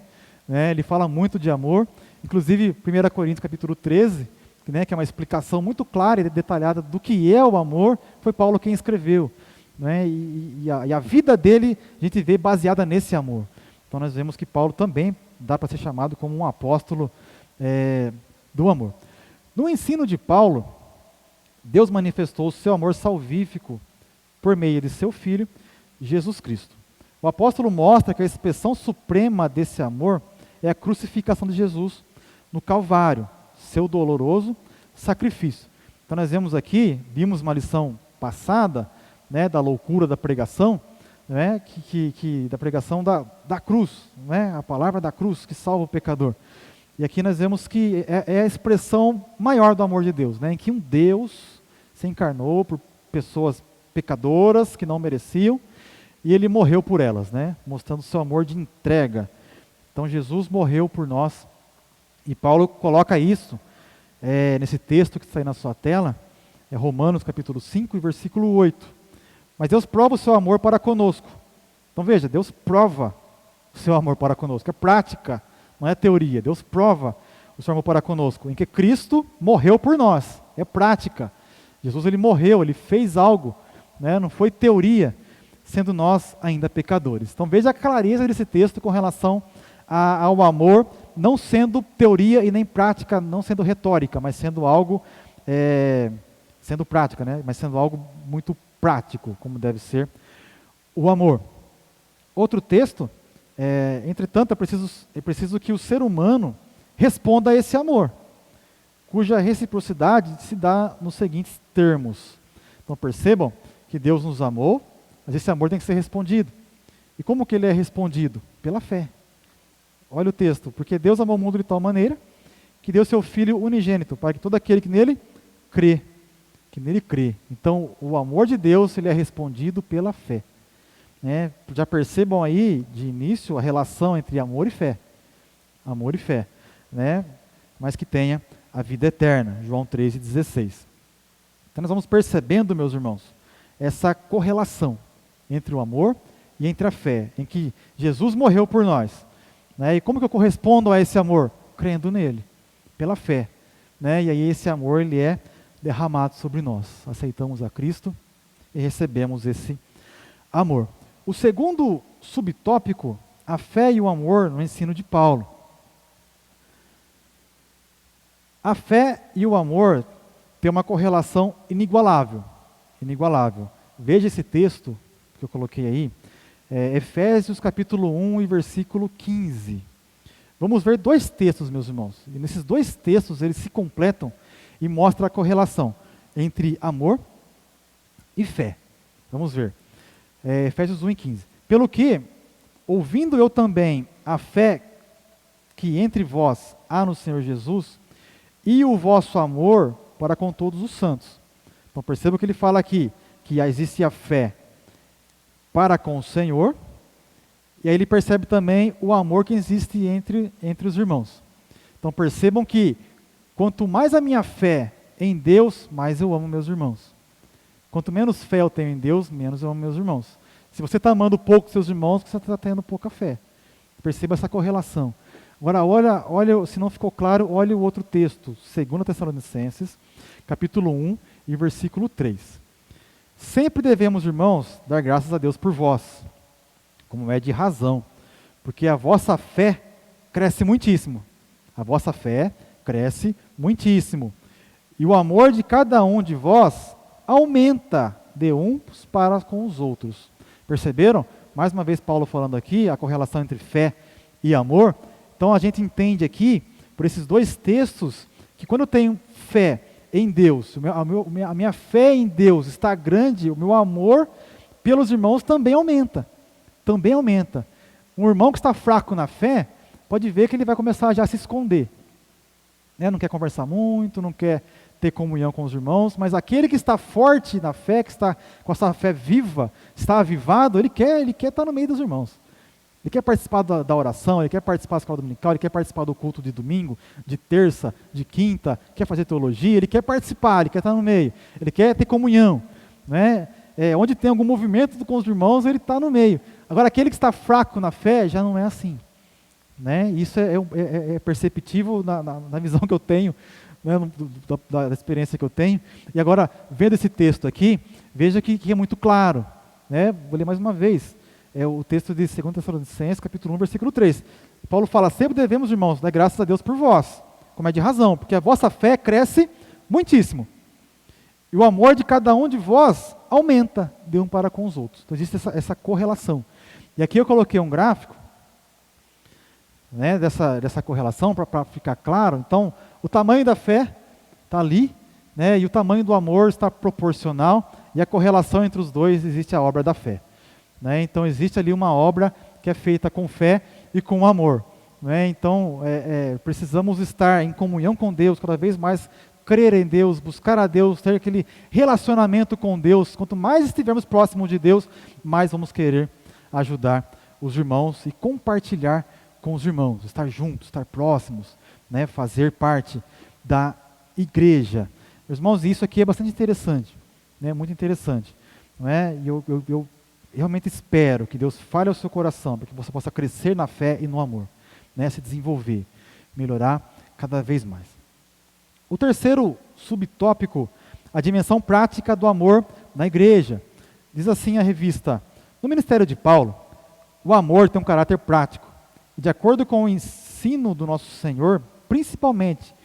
Né, ele fala muito de amor, inclusive 1 Coríntios capítulo 13, né, que é uma explicação muito clara e detalhada do que é o amor, foi Paulo quem escreveu. Né, e a vida dele a gente vê baseada nesse amor. Então nós vemos que Paulo também dá para ser chamado como um apóstolo do amor. No ensino de Paulo, Deus manifestou o seu amor salvífico por meio de seu Filho, Jesus Cristo. O apóstolo mostra que a expressão suprema desse amor é a crucificação de Jesus no Calvário, seu doloroso sacrifício. Então nós vimos uma lição passada, né, da loucura da pregação, né, da pregação da cruz, né, a palavra da cruz que salva o pecador. E aqui nós vemos que é a expressão maior do amor de Deus, né, em que um Deus se encarnou por pessoas pecadoras que não mereciam, e Ele morreu por elas, né, mostrando o seu amor de entrega Então Jesus morreu por nós, e Paulo coloca isso nesse texto que está aí na sua tela, é Romanos capítulo 5 e versículo 8. Mas Deus prova o seu amor para conosco. Então veja, Deus prova o seu amor para conosco, é prática, não é teoria. Deus prova o seu amor para conosco, em que Cristo morreu por nós, é prática. Jesus ele morreu, ele fez algo, né? Não foi teoria, sendo nós ainda pecadores. Então veja a clareza desse texto com relação ao amor, não sendo teoria e nem prática, não sendo retórica, mas sendo algo, sendo prática, né? Mas sendo algo muito prático, como deve ser o amor. Outro texto, entretanto, é preciso que o ser humano responda a esse amor, cuja reciprocidade se dá nos seguintes termos. Então percebam que Deus nos amou, mas esse amor tem que ser respondido. E como que ele é respondido? Pela fé. Olha o texto, porque Deus amou o mundo de tal maneira que deu seu Filho unigênito, para que todo aquele que nele crê. Então, o amor de Deus ele é respondido pela fé. Já percebam aí, de início, a relação entre amor e fé. Amor e fé, mas que tenha a vida eterna. João 3,16. Então, nós vamos percebendo, meus irmãos, essa correlação entre o amor e entre a fé, em que Jesus morreu por nós. E como que eu correspondo a esse amor? Crendo nele, pela fé. E aí esse amor ele é derramado sobre nós. Aceitamos a Cristo e recebemos esse amor. O segundo subtópico, a fé e o amor no ensino de Paulo. A fé e o amor têm uma correlação inigualável. Veja esse texto que eu coloquei aí, Efésios capítulo 1 e versículo 15. Vamos ver dois textos, meus irmãos. E nesses dois textos eles se completam e mostram a correlação entre amor e fé. Vamos ver. Efésios 1 e 15. Pelo que, ouvindo eu também a fé que entre vós há no Senhor Jesus e o vosso amor para com todos os santos. Então perceba que ele fala aqui que existe a fé para com o Senhor, e aí ele percebe também o amor que existe entre os irmãos. Então percebam que quanto mais a minha fé em Deus, mais eu amo meus irmãos. Quanto menos fé eu tenho em Deus, menos eu amo meus irmãos. Se você está amando pouco seus irmãos, você está tendo pouca fé. Perceba essa correlação. Agora olha, se não ficou claro, olha o outro texto, 2 Tessalonicenses, capítulo 1 e versículo 3. Sempre devemos, irmãos, dar graças a Deus por vós, como é de razão, porque a vossa fé cresce muitíssimo. A vossa fé cresce muitíssimo. E o amor de cada um de vós aumenta de uns para com os outros. Perceberam? Mais uma vez Paulo falando aqui, a correlação entre fé e amor. Então a gente entende aqui, por esses dois textos, que quando eu tenho fé em Deus, a minha fé em Deus está grande, o meu amor pelos irmãos também aumenta. Um irmão que está fraco na fé, pode ver que ele vai começar já a se esconder. Não quer conversar muito, não quer ter comunhão com os irmãos, mas aquele que está forte na fé, que está com essa fé viva, está avivado, ele quer estar no meio dos irmãos. Ele quer participar da oração, ele quer participar da escola dominical, ele quer participar do culto de domingo, de terça, de quinta, quer fazer teologia, ele quer participar, ele quer estar no meio, ele quer ter comunhão. Onde tem algum movimento com os irmãos, ele está no meio. Agora, aquele que está fraco na fé, já não é assim. Isso é perceptível na visão que eu tenho, da experiência que eu tenho. E agora, vendo esse texto aqui, veja que é muito claro. Vou ler mais uma vez. É o texto de 2 Tessalonicenses, capítulo 1, versículo 3. Paulo fala, sempre devemos, irmãos, dar graças a Deus por vós, como é de razão, porque a vossa fé cresce muitíssimo. E o amor de cada um de vós aumenta de um para com os outros. Então existe essa correlação. E aqui eu coloquei um gráfico, dessa correlação, para ficar claro. Então, o tamanho da fé está ali, e o tamanho do amor está proporcional, e a correlação entre os dois existe a obra da fé. Então existe ali uma obra que é feita com fé e com amor. Então precisamos estar em comunhão com Deus, cada vez mais crer em Deus, buscar a Deus, ter aquele relacionamento com Deus. Quanto mais estivermos próximos de Deus, mais vamos querer ajudar os irmãos e compartilhar com os irmãos, estar juntos, estar próximos, né, fazer parte da igreja. Meus irmãos, isso aqui é bastante interessante, né, muito interessante. Não é? E eu realmente espero que Deus fale ao seu coração, para que você possa crescer na fé e no amor, né, se desenvolver, melhorar cada vez mais. O terceiro subtópico, a dimensão prática do amor na igreja. Diz assim a revista: no ministério de Paulo, o amor tem um caráter prático. E de acordo com o ensino do nosso Senhor, principalmente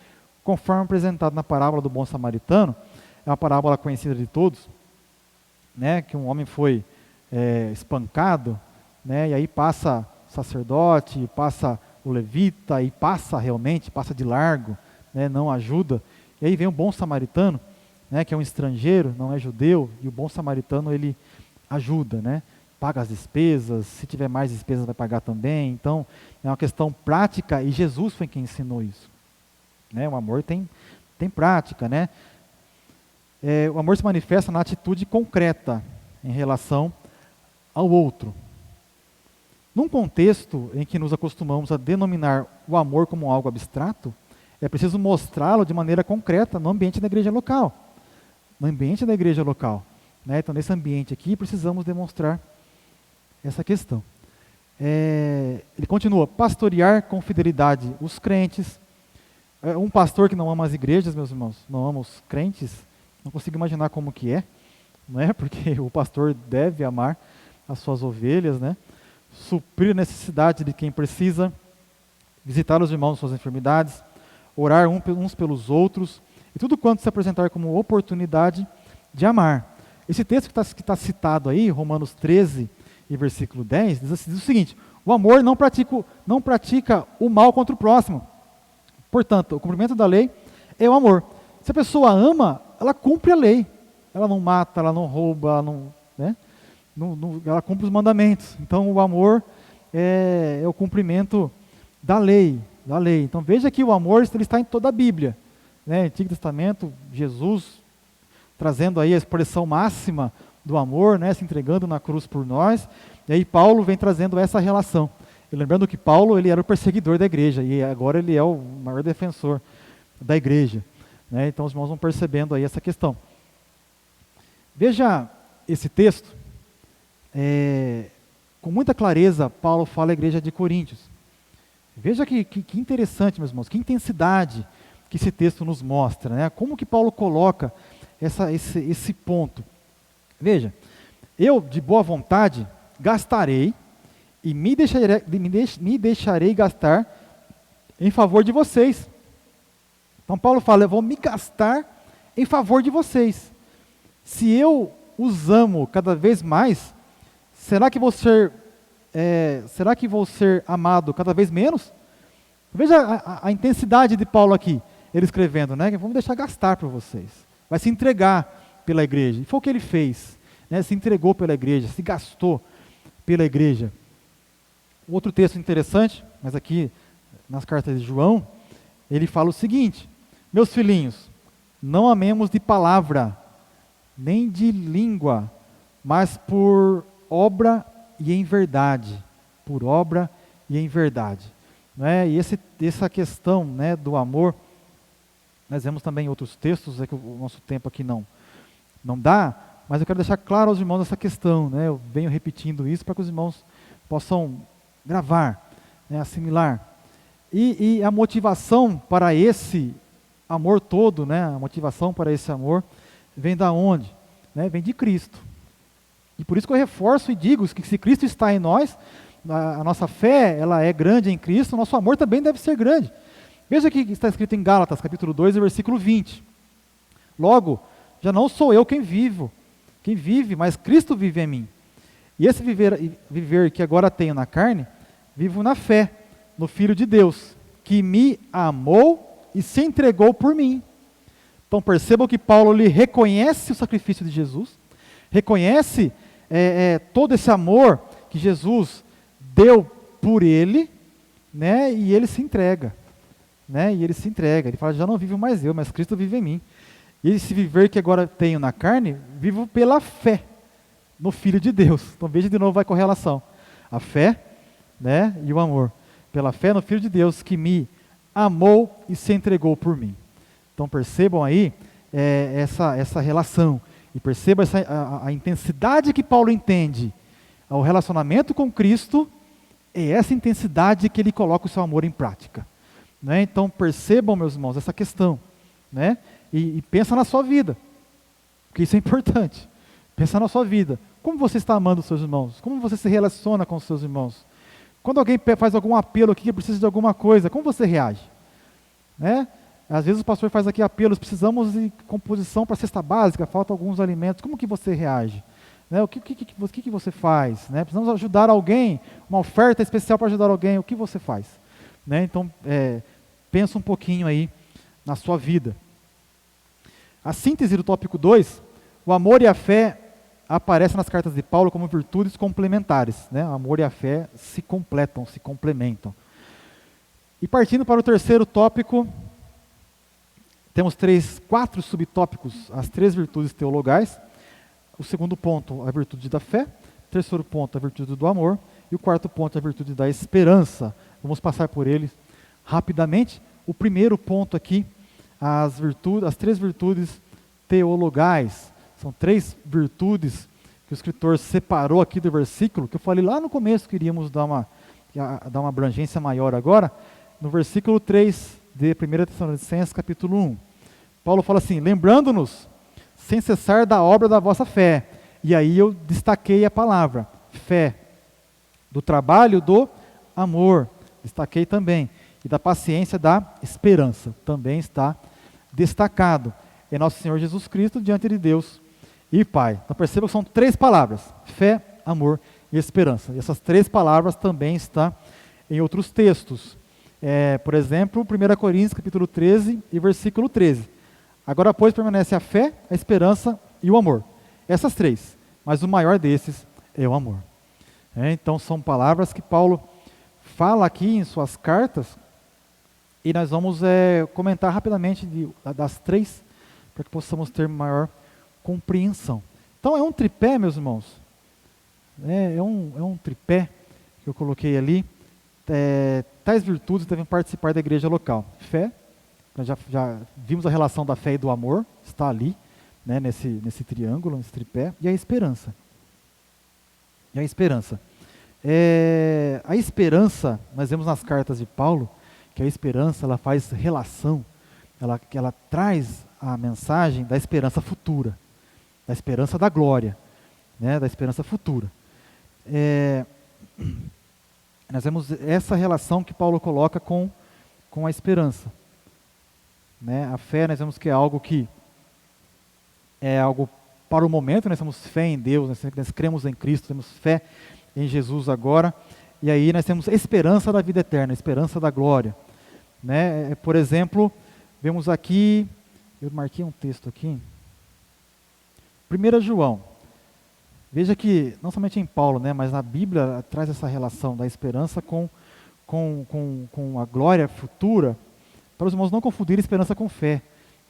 conforme apresentado na parábola do bom samaritano, é uma parábola conhecida de todos, né, que um homem foi espancado, né, e aí passa o sacerdote, passa o levita, e passa de largo, né, não ajuda. E aí vem o bom samaritano, né, que é um estrangeiro, não é judeu, e o bom samaritano ele ajuda, né, paga as despesas, se tiver mais despesas vai pagar também. Então é uma questão prática, e Jesus foi quem ensinou isso, né? O amor tem prática, né? O amor se manifesta na atitude concreta em relação ao outro. Num contexto em que nos acostumamos a denominar o amor como algo abstrato, é preciso mostrá-lo de maneira concreta no ambiente da igreja local. No ambiente da igreja local, né? Então, nesse ambiente aqui, precisamos demonstrar essa questão. Ele continua: pastorear com fidelidade os crentes. Um pastor que não ama as igrejas, meus irmãos, não ama os crentes, não consigo imaginar como que é, não é? Porque o pastor deve amar as suas ovelhas, né? Suprir a necessidade de quem precisa, visitar os irmãos em suas enfermidades, orar uns pelos outros, e tudo quanto se apresentar como oportunidade de amar. Esse texto que está citado aí, Romanos 13 e versículo 10, diz o seguinte: o amor não pratica o mal contra o próximo. Portanto, o cumprimento da lei é o amor. Se a pessoa ama, ela cumpre a lei. Ela não mata, ela não rouba, ela cumpre os mandamentos. Então, o amor é o cumprimento da lei. Então, veja que o amor ele está em toda a Bíblia, né? Antigo Testamento, Jesus trazendo aí a expressão máxima do amor, né? Se entregando na cruz por nós. E aí Paulo vem trazendo essa relação. E lembrando que Paulo ele era o perseguidor da igreja, e agora ele é o maior defensor da igreja, né? Então os irmãos vão percebendo aí essa questão. Veja esse texto, com muita clareza Paulo fala à igreja de Coríntios. Veja que interessante, meus irmãos, que intensidade que esse texto nos mostra, né? Como que Paulo coloca esse ponto. Veja, eu de boa vontade gastarei e me deixarei gastar em favor de vocês. Então Paulo fala: eu vou me gastar em favor de vocês. Se eu os amo cada vez mais, será que vou ser amado cada vez menos? Veja a intensidade de Paulo aqui, ele escrevendo, né? Vamos deixar gastar por vocês. Vai se entregar pela igreja. E foi o que ele fez, né? Se entregou pela igreja, se gastou pela igreja. Outro texto interessante, mas aqui nas cartas de João, ele fala o seguinte: meus filhinhos, não amemos de palavra, nem de língua, mas por obra e em verdade. Por obra e em verdade. Né? E essa questão, né, do amor, nós vemos também em outros textos, que o nosso tempo aqui não dá, mas eu quero deixar claro aos irmãos essa questão, né? Eu venho repetindo isso para que os irmãos possam gravar, né, assimilar. E a motivação para esse amor todo, né, a motivação para esse amor vem da onde? Né? Vem de Cristo. E por isso que eu reforço e digo que se Cristo está em nós, a nossa fé ela é grande em Cristo, o nosso amor também deve ser grande. Veja que está escrito em Gálatas, capítulo 2, versículo 20. Logo, já não sou eu quem vive, mas Cristo vive em mim. E esse viver que agora tenho na carne, vivo na fé, no Filho de Deus, que me amou e se entregou por mim. Então percebam que Paulo ele reconhece o sacrifício de Jesus, reconhece todo esse amor que Jesus deu por ele, né? E ele se entrega. Né? E ele se entrega, ele fala: já não vivo mais eu, mas Cristo vive em mim. E esse viver que agora tenho na carne, vivo pela fé no Filho de Deus. Então veja de novo a correlação. A fé, né, e o amor. pela fé no Filho de Deus que me amou e se entregou por mim. Então percebam aí essa relação, e percebam a intensidade que Paulo entende ao relacionamento com Cristo, é essa intensidade que ele coloca o seu amor em prática. Né? Então percebam, meus irmãos, essa questão, né? E pensa na sua vida, porque isso é importante. Pensa na sua vida. Como você está amando os seus irmãos? Como você se relaciona com os seus irmãos? Quando alguém faz algum apelo aqui que precisa de alguma coisa, como você reage? Né? Às vezes o pastor faz aqui apelos, precisamos de composição para a cesta básica, faltam alguns alimentos. Como que você reage? Né? O que você faz? Né? Precisamos ajudar alguém, uma oferta especial para ajudar alguém, o que você faz? Né? Então, pensa um pouquinho aí na sua vida. A síntese do tópico 2, o amor e a fé aparecem nas cartas de Paulo como virtudes complementares. Né? O amor e a fé se completam, se complementam. E partindo para o terceiro tópico, temos 4 subtópicos, as 3 virtudes teologais. O segundo ponto, a virtude da fé. O terceiro ponto, a virtude do amor. E o quarto ponto, a virtude da esperança. Vamos passar por eles rapidamente. O primeiro ponto aqui, as 3 virtudes teologais. São 3 virtudes que o escritor separou aqui do versículo, que eu falei lá no começo que iríamos dar uma abrangência maior agora. No versículo 3 de 1 Tessalonicenses, capítulo 1. Paulo fala assim, lembrando-nos, sem cessar da obra da vossa fé. E aí eu destaquei a palavra, fé. Do trabalho, do amor. Destaquei também. E da paciência, da esperança. Também está destacado. É nosso Senhor Jesus Cristo diante de Deus e Pai. Então perceba que são 3 palavras. Fé, amor e esperança. E essas 3 palavras também estão em outros textos. Por exemplo, 1 Coríntios capítulo 13 e versículo 13. Agora, pois, permanece a fé, a esperança e o amor. Essas 3. Mas o maior desses é o amor. Então são palavras que Paulo fala aqui em suas cartas. E nós vamos comentar rapidamente das 3, para que possamos ter maior compreensão. Então é um tripé, meus irmãos. É um tripé que eu coloquei ali. Tais virtudes devem participar da igreja local. Fé, nós já vimos a relação da fé e do amor, está ali, né, nesse triângulo, nesse tripé. E a esperança. A esperança, nós vemos nas cartas de Paulo, que a esperança ela faz relação, ela traz a mensagem da esperança futura, da esperança da glória, né, da esperança futura. Nós vemos essa relação que Paulo coloca com a esperança. Né? A fé, nós vemos que é algo para o momento, nós temos fé em Deus, nós cremos em Cristo, temos fé em Jesus agora, e aí nós temos esperança da vida eterna, esperança da glória. Né? Por exemplo, vemos aqui, eu marquei um texto aqui, 1 João. Veja que, não somente em Paulo, né, mas na Bíblia traz essa relação da esperança com a glória futura, para os irmãos não confundirem esperança com fé,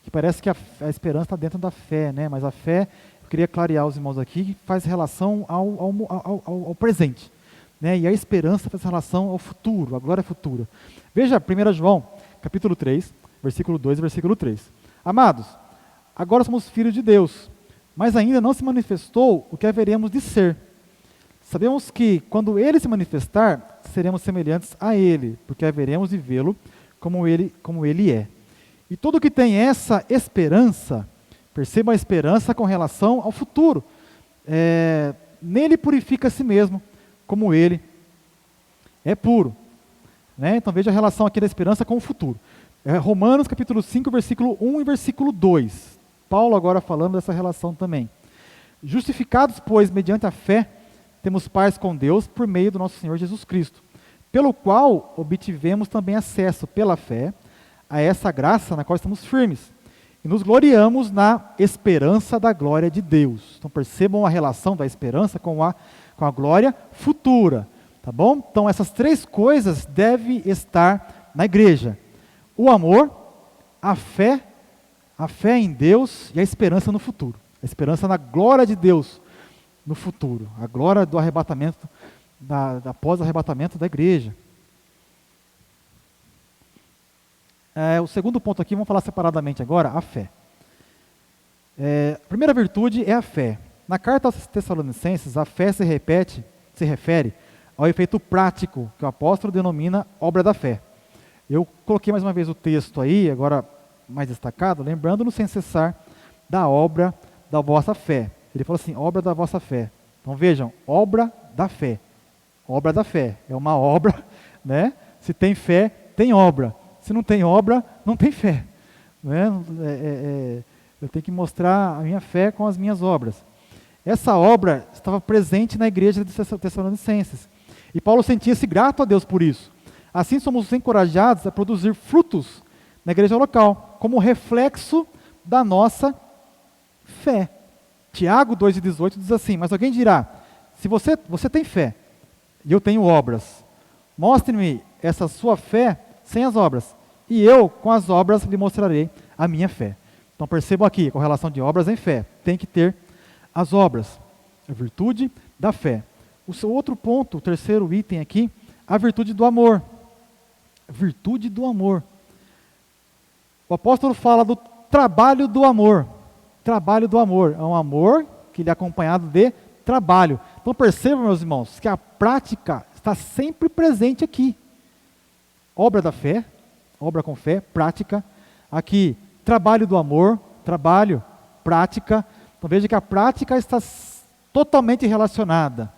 que parece que a esperança está dentro da fé, né, mas a fé, eu queria clarear os irmãos aqui, faz relação ao presente, né, e a esperança faz relação ao futuro, à glória futura. Veja 1 João, capítulo 3, versículo 2 e versículo 3. Amados, agora somos filhos de Deus, mas ainda não se manifestou o que haveremos de ser. Sabemos que, quando Ele se manifestar, seremos semelhantes a Ele, porque haveremos de vê-lo como Ele é. E todo que tem essa esperança, perceba a esperança com relação ao futuro. Nele purifica a si mesmo, como Ele é puro. Né? Então veja a relação aqui da esperança com o futuro. Romanos capítulo 5, versículo 1 e versículo 2. Paulo agora falando dessa relação também. Justificados, pois, mediante a fé, temos paz com Deus por meio do nosso Senhor Jesus Cristo, pelo qual obtivemos também acesso, pela fé, a essa graça na qual estamos firmes, e nos gloriamos na esperança da glória de Deus. Então percebam a relação da esperança com a glória futura, tá bom? Então essas 3 coisas devem estar na igreja: o amor, a fé em Deus e a esperança no futuro. A esperança na glória de Deus no futuro. A glória do arrebatamento, após o arrebatamento da igreja. O segundo ponto aqui, vamos falar separadamente agora, a fé. A primeira virtude é a fé. Na carta aos Tessalonicenses, a fé se refere ao efeito prático que o apóstolo denomina obra da fé. Eu coloquei mais uma vez o texto aí, agora mais destacado, lembrando-nos sem cessar da obra da vossa fé. Ele falou assim, obra da vossa fé. Então vejam, obra da fé. Obra da fé. É uma obra, né? Se tem fé, tem obra. Se não tem obra, não tem fé. Né? Eu tenho que mostrar a minha fé com as minhas obras. Essa obra estava presente na igreja de Tessalonicenses. E Paulo sentia-se grato a Deus por isso. Assim somos encorajados a produzir frutos na igreja local, como reflexo da nossa fé. Tiago 2,18 diz assim, mas alguém dirá, se você tem fé, e eu tenho obras, mostre-me essa sua fé sem as obras, e eu, com as obras, lhe mostrarei a minha fé. Então percebam aqui, com relação de obras em fé, tem que ter as obras, a virtude da fé. O seu outro ponto, o terceiro item aqui, a virtude do amor. Virtude do amor. O apóstolo fala do trabalho do amor. Trabalho do amor. É um amor que ele é acompanhado de trabalho. Então percebam, meus irmãos, que a prática está sempre presente aqui. Obra da fé, obra com fé, prática. Aqui, trabalho do amor, trabalho, prática. Então veja que a prática está totalmente relacionada.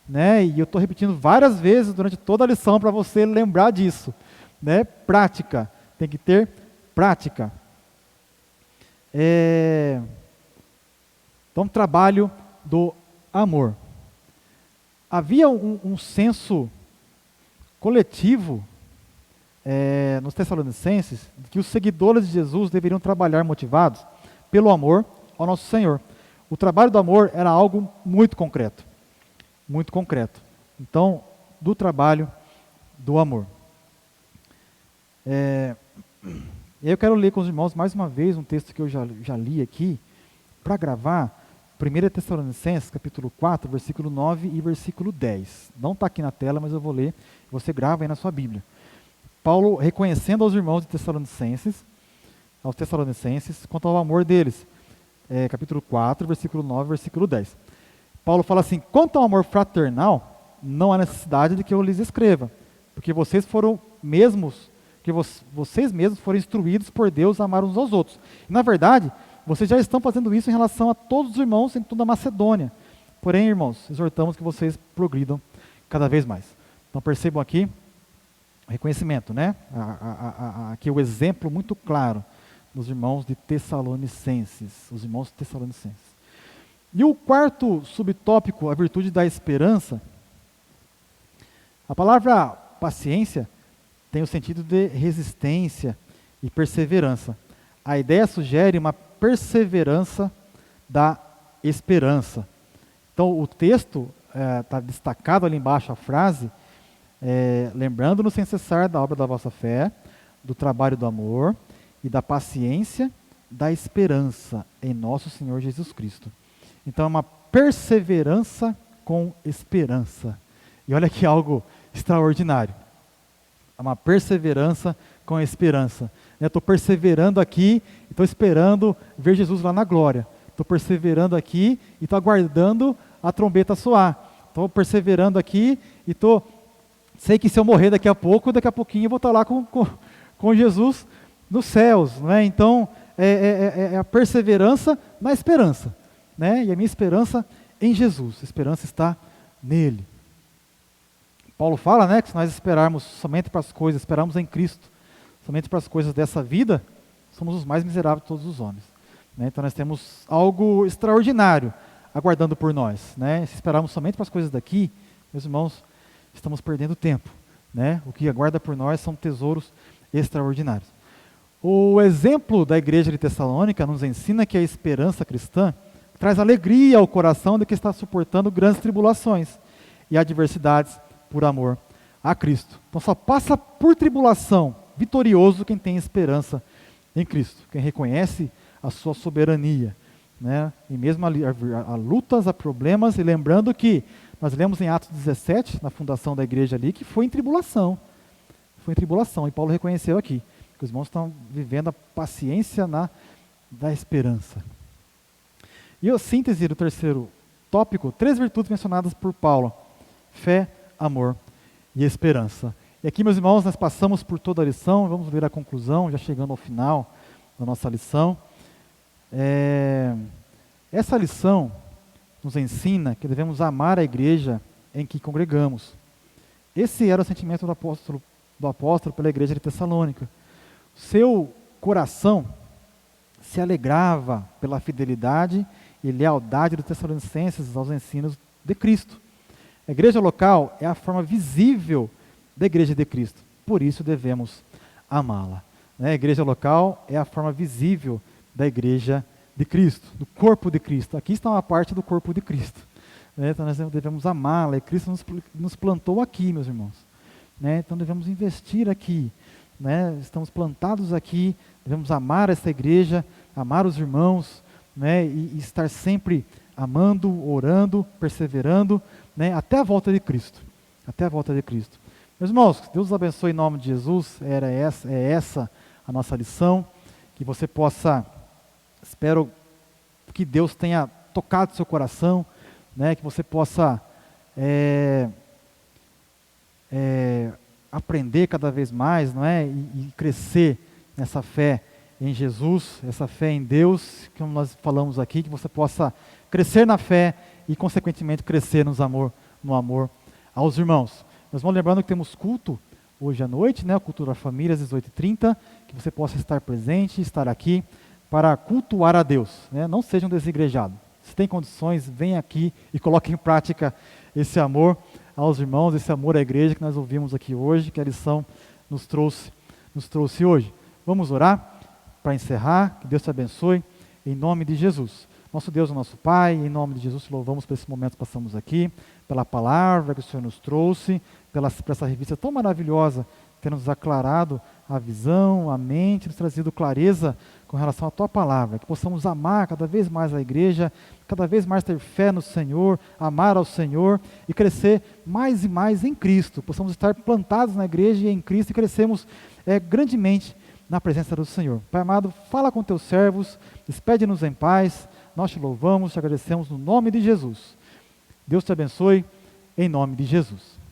Né? E eu estou repetindo várias vezes durante toda a lição para você lembrar disso. Né? Prática, tem que ter prática. Então, trabalho do amor. Havia um senso coletivo nos Tessalonicenses de que os seguidores de Jesus deveriam trabalhar motivados pelo amor ao nosso Senhor. O trabalho do amor era algo muito concreto. Muito concreto. Então, do trabalho do amor. E eu quero ler com os irmãos mais uma vez um texto que eu já li aqui, para gravar 1 Tessalonicenses, capítulo 4, versículo 9 e versículo 10. Não está aqui na tela, mas eu vou ler, você grava aí na sua Bíblia. Paulo reconhecendo aos irmãos de Tessalonicenses, quanto ao amor deles. Capítulo 4, versículo 9 e versículo 10. Paulo fala assim, quanto ao amor fraternal, não há necessidade de que eu lhes escreva, porque vocês mesmos foram instruídos por Deus a amar uns aos outros. E, na verdade, vocês já estão fazendo isso em relação a todos os irmãos em toda a Macedônia. Porém, irmãos, exortamos que vocês progridam cada vez mais. Então percebam aqui o reconhecimento, né? Aqui o exemplo muito claro dos irmãos de Tessalonicenses, os irmãos Tessalonicenses. E o quarto subtópico, a virtude da esperança. A palavra paciência tem o sentido de resistência e perseverança. A ideia sugere uma perseverança da esperança. Então o texto está destacado ali embaixo a frase, lembrando-nos sem cessar da obra da vossa fé, do trabalho do amor e da paciência, da esperança em nosso Senhor Jesus Cristo. Então é uma perseverança com esperança. E olha que algo extraordinário. É uma perseverança com esperança. Estou perseverando aqui e estou esperando ver Jesus lá na glória. Estou perseverando aqui e estou aguardando a trombeta soar. Estou perseverando aqui e sei que se eu morrer daqui a pouquinho eu vou estar lá com Jesus nos céus. Né? Então, é a perseverança na esperança. Né? E a minha esperança em Jesus. A esperança está nele. Paulo fala, né, que se nós esperarmos somente para as coisas, esperarmos em Cristo, somente para as coisas dessa vida, somos os mais miseráveis de todos os homens. Né? Então nós temos algo extraordinário aguardando por nós. Né? Se esperarmos somente para as coisas daqui, meus irmãos, estamos perdendo tempo. Né? O que aguarda por nós são tesouros extraordinários. O exemplo da igreja de Tessalônica nos ensina que a esperança cristã traz alegria ao coração de que está suportando grandes tribulações e adversidades por amor a Cristo. Então só passa por tribulação vitorioso quem tem esperança em Cristo, quem reconhece a sua soberania, né? E mesmo a lutas, a problemas, e lembrando que nós lemos em Atos 17, na fundação da igreja ali, que foi em tribulação, e Paulo reconheceu aqui, que os irmãos estão vivendo a paciência da esperança. E a síntese do terceiro tópico, 3 virtudes mencionadas por Paulo: fé, amor e esperança. E aqui, meus irmãos, nós passamos por toda a lição, vamos ver a conclusão, já chegando ao final da nossa lição. Essa lição nos ensina que devemos amar a igreja em que congregamos. Esse era o sentimento do apóstolo pela igreja de Tessalônica. Seu coração se alegrava pela fidelidade e lealdade dos tessalonicenses aos ensinos de Cristo. A igreja local é a forma visível da igreja de Cristo, por isso devemos amá-la. A igreja local é a forma visível da igreja de Cristo, do corpo de Cristo. Aqui está uma parte do corpo de Cristo. Então nós devemos amá-la, e Cristo nos plantou aqui, meus irmãos. Então devemos investir aqui. Estamos plantados aqui, devemos amar essa igreja, amar os irmãos, e estar sempre amando, orando, perseverando, até a volta de Cristo. Até a volta de Cristo. Meus irmãos, Deus os abençoe em nome de Jesus. É essa a nossa lição. Que você possa, espero que Deus tenha tocado seu coração, que você possa aprender cada vez mais, e crescer nessa fé em Jesus, essa fé em Deus, como nós falamos aqui, que você possa crescer na fé e, consequentemente, crescer no amor aos irmãos. Nós vamos lembrando que temos culto hoje à noite, o culto da família às 18h30, que você possa estar presente, estar aqui para cultuar a Deus, Não seja um desigrejados. Se tem condições, venha aqui e coloque em prática esse amor aos irmãos, esse amor à igreja que nós ouvimos aqui hoje, que a lição nos trouxe hoje. Vamos orar para encerrar. Que Deus te abençoe, em nome de Jesus. Nosso Deus e nosso Pai, em nome de Jesus, te louvamos por esse momento que passamos aqui, pela palavra que o Senhor nos trouxe, por essa revista tão maravilhosa, ter nos aclarado a visão, a mente, nos trazido clareza com relação à Tua palavra, que possamos amar cada vez mais a igreja, cada vez mais ter fé no Senhor, amar ao Senhor e crescer mais e mais em Cristo, possamos estar plantados na igreja e em Cristo e crescemos grandemente na presença do Senhor. Pai amado, fala com Teus servos, despede-nos em paz, nós Te louvamos, Te agradecemos no nome de Jesus. Deus Te abençoe, em nome de Jesus.